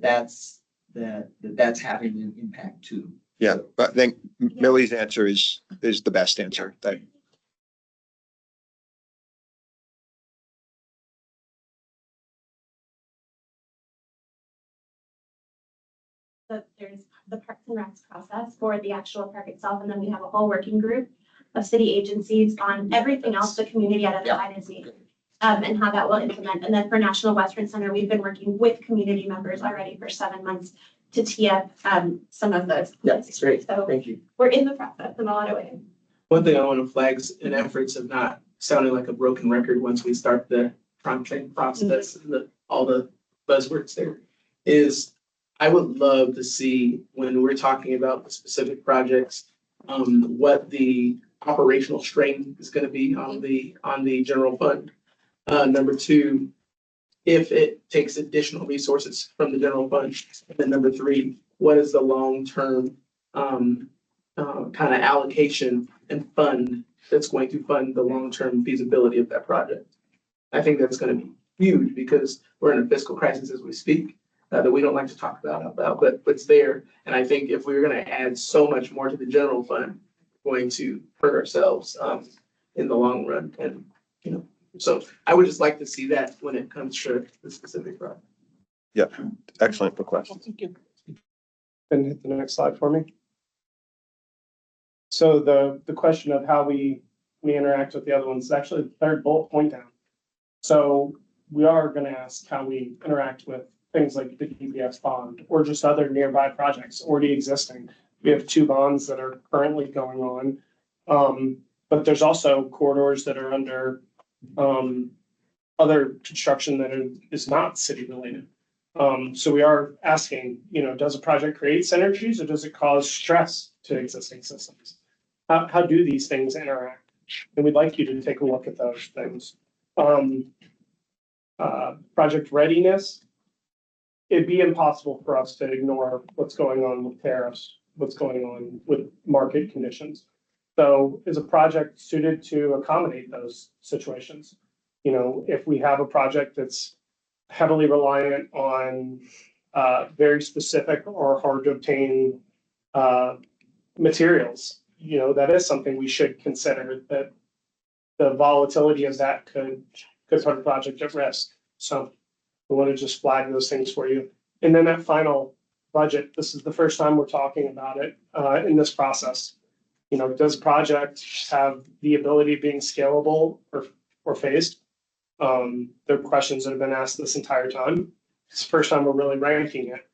that's having an impact too. Yeah, but I think Millie's answer is the best answer. That there's the Parks and Recs process for the actual park itself, and then we have a whole working group of city agencies on everything else the community identified as needed, and how that will implement. And then for National Western Center, we've been working with community members already for 7 months to tee up some of those. Yeah, that's great. So Thank you. we're in the process in a lot of ways. One thing I want to flag in efforts of not sounding like a broken record once we start the contract process and all the buzzwords there is I would love to see when we're talking about the specific projects, what the operational strain is going to be on the general fund. Number two, if it takes additional resources from the general fund. And then number three, what is the long-term kind of allocation and fund that's going to fund the long-term feasibility of that project? I think that's going to be huge because we're in a fiscal crisis as we speak. That we don't like to talk about out loud, but it's there. And I think if we're going to add so much more to the general fund, we're going to hurt ourselves in the long run. And, so I would just like to see that when it comes to the specific project. Yeah, excellent request. Thank you. And hit the next slide for me. So the question of how we interact with the other ones is actually the third bullet point down. So we are going to ask how we interact with things like the DPS bond or just other nearby projects already existing. We have 2 bonds that are currently going on. But there's also corridors that are under other construction that is not city related. So we are asking, does a project create synergies or does it cause stress to existing systems? How do these things interact? And we'd like you to take a look at those things. Project readiness. It'd be impossible for us to ignore what's going on with tariffs, what's going on with market conditions. So is a project suited to accommodate those situations? If we have a project that's heavily reliant on very specific or hard to obtain materials, that is something we should consider, that the volatility of that could put a project at risk. So we want to just flag those things for you. And then that final budget, this is the first time we're talking about it in this process. Does a project have the ability of being scalable or phased? There are questions that have been asked this entire time. It's the first time we're really ranking it.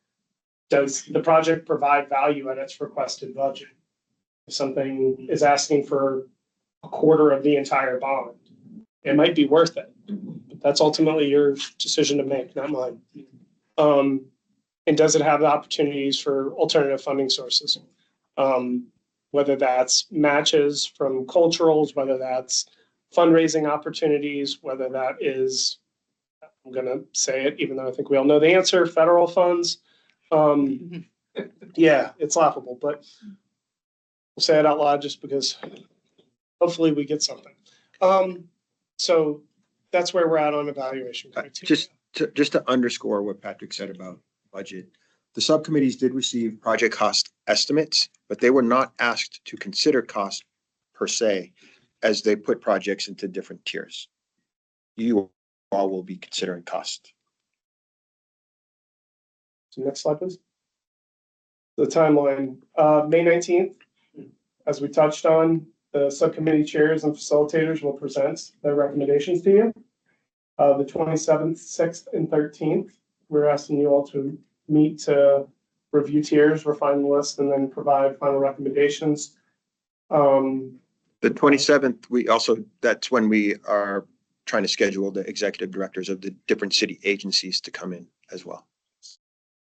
Does the project provide value at its requested budget? If something is asking for a quarter of the entire bond, it might be worth it. But that's ultimately your decision to make, not mine. And does it have the opportunities for alternative funding sources? Whether that's matches from culturals, whether that's fundraising opportunities, whether that is, I'm going to say it, even though I think we all know the answer, federal funds. Yeah, it's laughable, but we'll say it out loud just because hopefully we get something. So that's where we're at on evaluation criteria. Just to underscore what Patrick said about budget, the subcommittees did receive project cost estimates, but they were not asked to consider cost per se as they put projects into different tiers. You all will be considering cost. So next slide, please. The timeline, May 19th, as we touched on, the subcommittee chairs and facilitators will present their recommendations to you. The 27th, 6th, and 13th. We're asking you all to meet to review tiers, refine the list, and then provide final recommendations. The 27th, that's when we are trying to schedule the executive directors of the different city agencies to come in as well.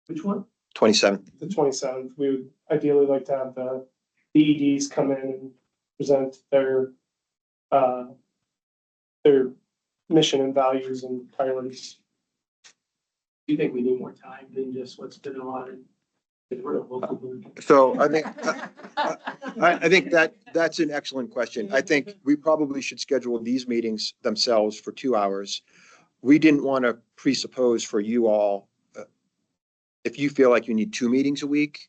Which one? 27th. The 27th, we would ideally like to have the DEDs come in and present their mission and values and priorities. Do you think we need more time than just what's been allotted? So I think that's an excellent question. I think we probably should schedule these meetings themselves for 2 hours. We didn't want to presuppose for you all, if you feel like you need 2 meetings a week,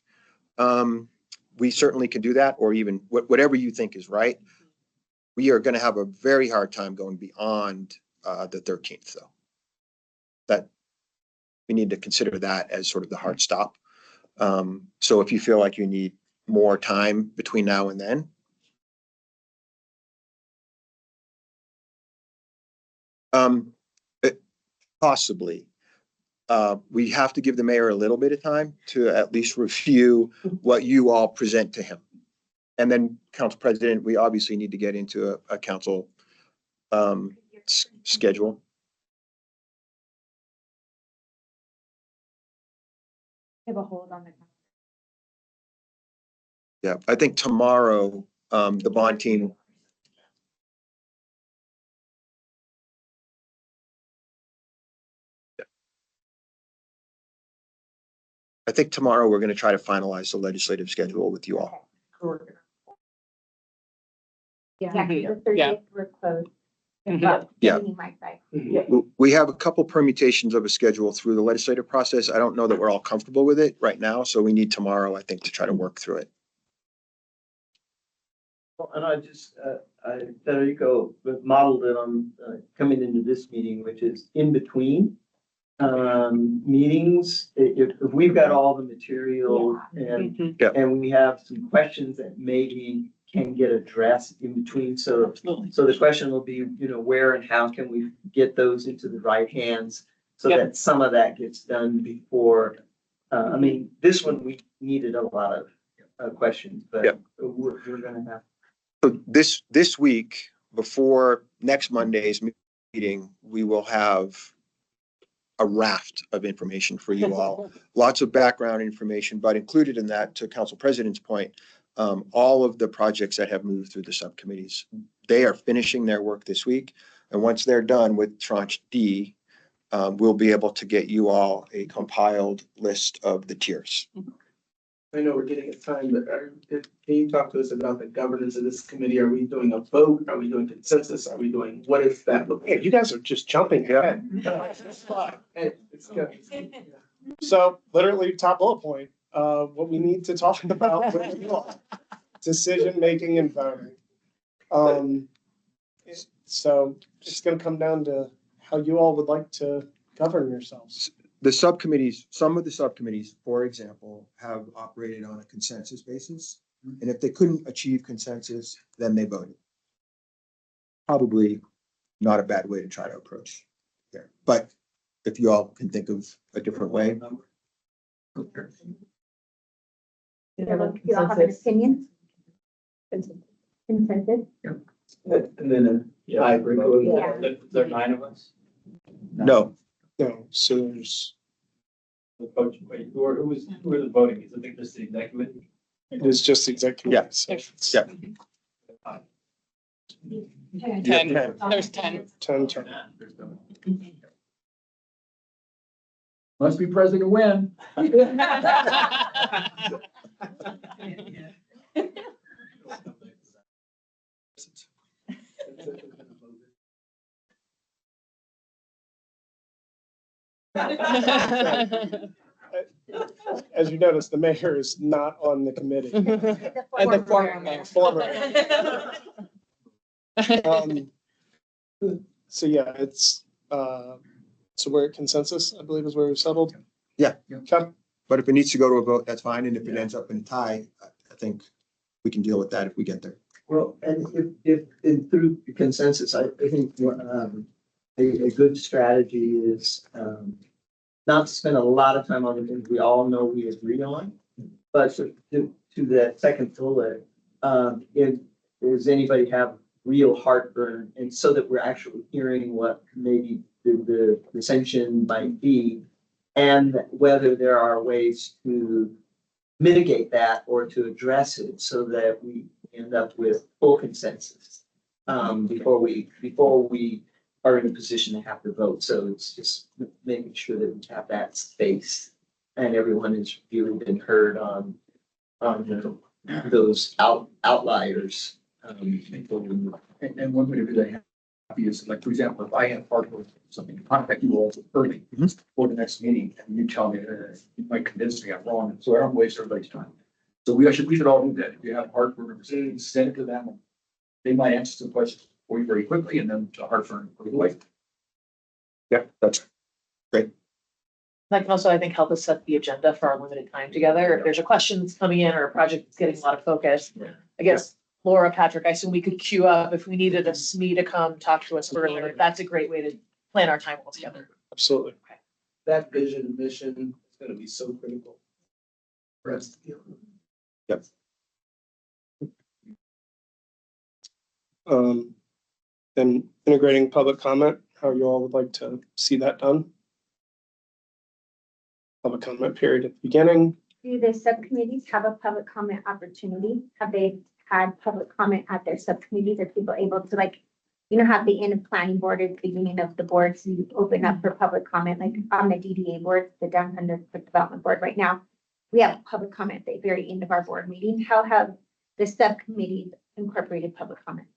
we certainly can do that, or even whatever you think is right. We are going to have a very hard time going beyond the 13th, though. That we need to consider that as sort of the hard stop. So if you feel like you need more time between now and then, possibly. We have to give the mayor a little bit of time to at least review what you all present to him. And then council president, we obviously need to get into a council schedule. Have a hold on the. Yeah, I think tomorrow, the bond team. I think tomorrow we're going to try to finalize the legislative schedule with you all. Yeah, the Yeah. 30th we're closed. Yeah. Meeting my side. We have a couple permutations of a schedule through the legislative process. I don't know that we're all comfortable with it right now, so we need tomorrow, I think, to try to work through it. Well, and I just, Federico modeled it on coming into this meeting, which is in between meetings. If we've got all the material and Yeah. and we have some questions that maybe can get addressed in between. So the question will be, where and how can we get those into the right hands so that some of that gets done before. I mean, this one, we needed a lot of questions, but we're going to have. So this week, before next Monday's meeting, we will have a raft of information for you all. Lots of background information, but included in that, to council president's point, all of the projects that have moved through the subcommittees, they are finishing their work this week. And once they're done with tranche D, we'll be able to get you all a compiled list of the tiers. I know we're getting at time, but can you talk to us about the governance of this committee? Are we doing a vote? Are we doing consensus? Are we doing, what is that look Yeah, like? you guys are just jumping ahead. Hey, it's good. So literally top bullet point, what we need to talk about with you all, decision-making and voting. So it's gonna come down to how you all would like to govern yourselves. The subcommittees, some of the subcommittees, for example, have operated on a consensus basis. And if they couldn't achieve consensus, then they voted. Probably not a bad way to try to approach there. But if you all can think of a different way. You all have an opinion? Consensus? And then I agree with Yeah. There are 9 of us. No, No, so there's, Who are the voting? Is it just the executive? it is just executive. Yeah. sessions. yeah. 10, there's 10. 10. Must be present to win. As you notice, the mayor is not on the committee. And the former mayor. So yeah, it's, so we're at consensus, I believe is where we settled. Yeah. Okay. But if it needs to go to a vote, that's fine. And if it ends up in a tie, I think we can deal with that if we get there. Well, and if through consensus, I think a good strategy is, not to spend a lot of time on the things we all know we agree on, but to that second bullet, does anybody have real heartburn? And so that we're actually hearing what maybe the dissension might be, and whether there are ways to mitigate that or to address it so that we end up with full consensus, before we are in a position to have to vote. So it's just making sure that we have that space and everyone has really been heard on those outliers. And one way to do that happy is, like, for example, if I have hard work, something, contact you all early for the next meeting, and you tell me that you might convince me I'm wrong, so I don't waste everybody's time. So we should all do that. If you have Hartford, send it to them. They might answer some questions for you very quickly, and then to Hartford right away. Yeah, that's great. That can also, I think, help us set the agenda for our limited time together. If there's a question that's coming in or a project that's getting a lot of focus, I guess, Laura, Patrick, I assume we could queue up if we needed a SME to come talk to us further. That's a great way to plan our time all together. Absolutely. That vision and mission is gonna be so critical for us to deal with. Yep. Then integrating public comment, how you all would like to see that done? Public comment period at the beginning. Do the subcommittees have a public comment opportunity? Have they had public comment at their subcommittees? Are people able to, like, have the end of planning board at the beginning of the board, so you open up for public comment, like on the DDA board, the downtown development board right now? We have public comment at the very end of our board meeting. How have the subcommittees incorporated public comment?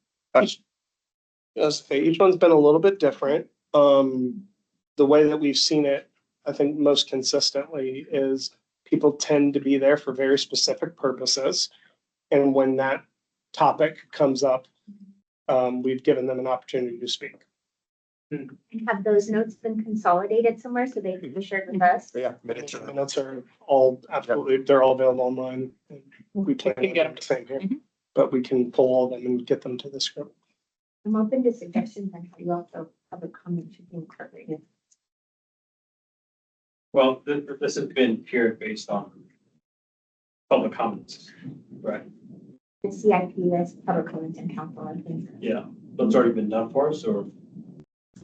Each one's been a little bit different. The way that we've seen it, I think most consistently, is people tend to be there for very specific purposes. And when that topic comes up, we've given them an opportunity to speak. And have those notes been consolidated somewhere so they can be shared with us? Yeah, minutes. Minutes are all absolutely, they're all available online. We can get them to same here, but we can pull all of them and get them to this group. I'm open to suggestions on how you also public comment should be incorporated. Well, this has been here based on public comments, right? The CIP list, public comments and council, I think. Yeah, that's already been done for us, or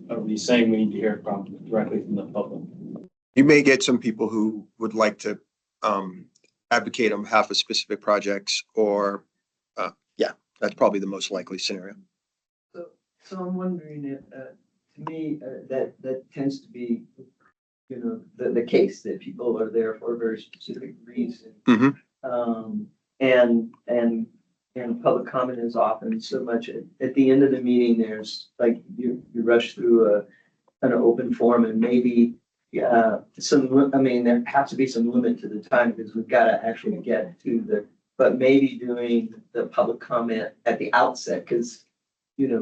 are we saying we need to hear directly from the public? You may get some people who would like to advocate on behalf of specific projects, or yeah, that's probably the most likely scenario. So I'm wondering if, to me, that tends to be, the case that people are there for a very specific reason. And public comment is often so much at the end of the meeting, there's like, you rush through an open forum, and maybe, there has to be some limit to the time because we've got to actually get to but maybe doing the public comment at the outset, because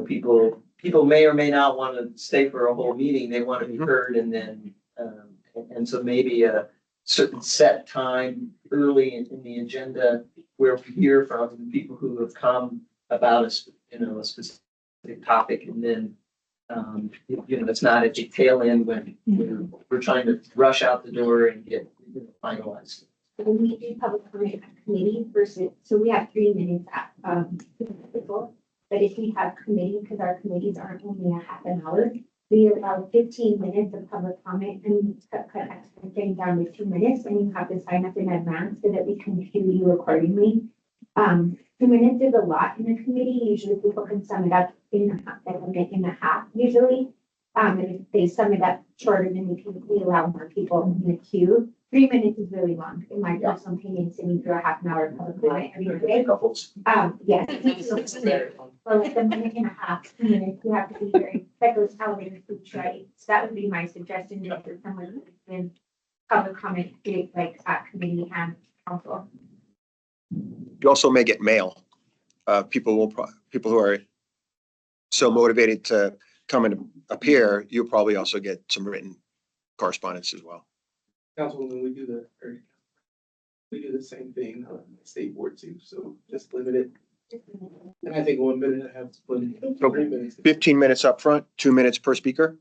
people may or may not want to stay for a whole meeting. They want to be heard, and then, and so maybe a certain set time early in the agenda where we hear from people who have come about a specific topic, and then, it's not at the tail end when we're trying to rush out the door and get finalized. When we do public comment at committee versus, so we have 3 minutes at, people. But if we have committee, because our committees aren't only a half an hour, we allow 15 minutes of public comment and cut everything down to 2 minutes, and you have to sign up in advance so that we can queue you accordingly. 2 minutes is a lot in a committee. Usually people can sum it up in a minute and a half usually. And if they sum it up shorter, then we allow more people in the queue. 3 minutes is really long, in my personal opinion, sitting through a half an hour public comment every day. Yes. For like a minute and a half, 2 minutes, you have to be very, that goes elevator speech, right? So that would be my suggestion, if there's someone in public comment, like at committee and council. You also may get mail. People who are so motivated to come and appear, you'll probably also get some written correspondence as well. Councilwoman, we do the same thing on the state board too, so just limit it And I think 1 minute and a half is plenty. 3 minutes. 15 minutes up front, 2 minutes per speaker.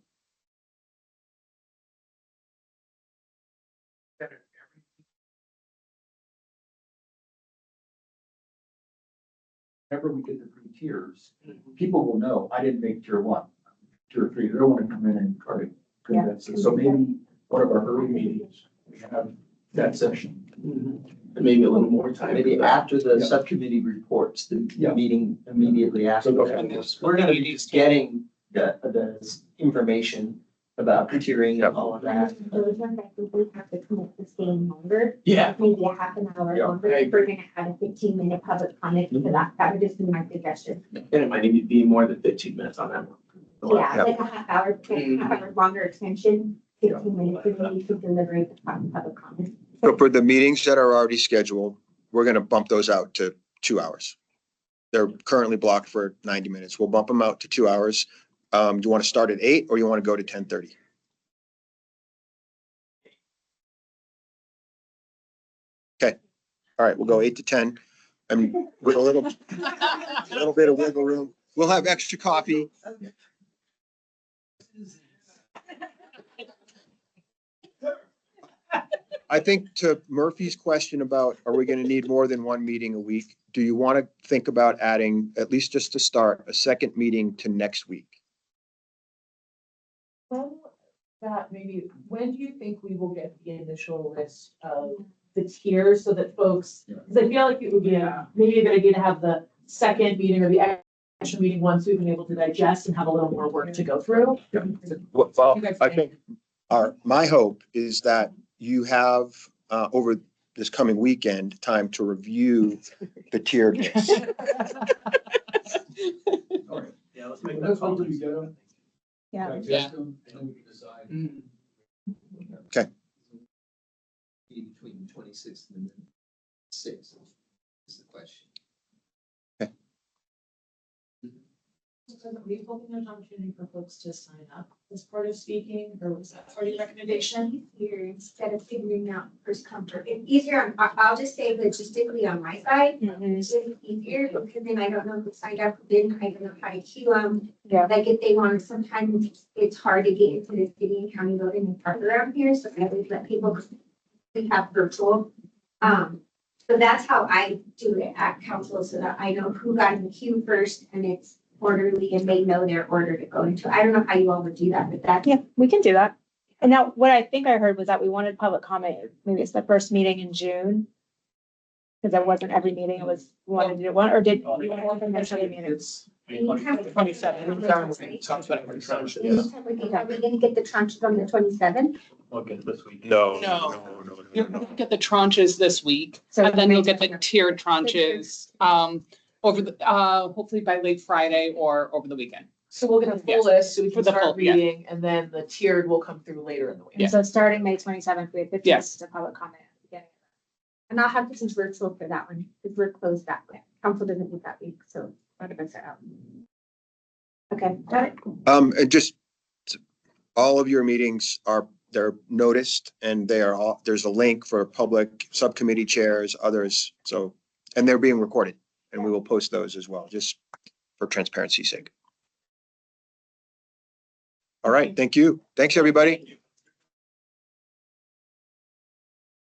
Whenever we get the three tiers, people will know, I didn't make tier one, tier three, they don't want to come in and try to convince us. So maybe one of our early meetings, we have that session. And maybe a little more time. Maybe for that. after the Yeah. subcommittee reports, the Yeah. meeting immediately after. So go that. ahead. We're gonna be just getting the information about tiering and all of that. Those ones, I think we have to commit to staying longer. Yeah. Maybe a half an hour Yeah, longer. I If we're gonna add a 15-minute public comment to that, that would just be my suggestion. And it might need to be more than 15 minutes on that one. Yeah, like a half hour, longer extension, 15 minutes, and then you could deliberate the public comment. So for the meetings that are already scheduled, we're gonna bump those out to 2 hours. They're currently blocked for 90 minutes. We'll bump them out to 2 hours. Do you want to start at 8 or you want to go to 10:30? Okay, all right, we'll go 8 to 10. And with a little bit of wiggle room. We'll have extra coffee. I think to Murphy's question about, are we gonna need more than one meeting a week? Do you want to think about adding, at least just to start, a second meeting to next week? When that maybe, when do you think we will get the initial list of the tiers so that folks, because I feel like it would be maybe a good idea to have the second meeting or the extra meeting once we've been able to digest and have a little more work to go through. Well, I think my hope is that you have, over this coming weekend, time to review the tiered list. All right. Yeah, let's make Let's that. hold it together. Yeah. Digest them, and then we can decide. Be between 26th and 6th is the question. Are we hoping there's an opportunity for folks to sign up as part of speaking, or was that part of your recommendation? Easier instead of figuring out first come first. It's easier, I'll just say logistically on my side, it's really easier because then I don't know who signed up, who didn't, I don't know how to queue them. Yeah. Like if they want, sometimes it's hard to get into the city and county voting and park around here, so I always let people, we have virtual. So that's how I do it at council, so that I know who got in the queue first and it's orderly and they know their order to go into. I don't know how you all would do that, but that's. Yeah, we can do that. And now what I think I heard was that we wanted public comment, maybe it's the first meeting in June. Because that wasn't every meeting, it was, we wanted to do one, or did you want to mention the meetings? Anytime. 27. Anytime we can Are we gonna get the tranches on the 27th? Okay, this week. No. You'll get the tranches this week, So and then you'll get the May tiered tranches, over the, hopefully by late Friday or over the weekend. So we'll get a Yeah. full list, so we For can the start full, yeah. reading, and then the tiered will come through later in the week. And so starting May 27th, we have 15 minutes to public comment at the beginning. And I'll have to do virtual for that one, because we're closed that way. Council doesn't meet that week, so I'll get that out. Okay, got it. And just, all of your meetings they're noticed and they are all, there's a link for public subcommittee chairs, others, so, and they're being recorded. And we will post those as well, just for transparency's sake. All right, thank you. Thanks, everybody.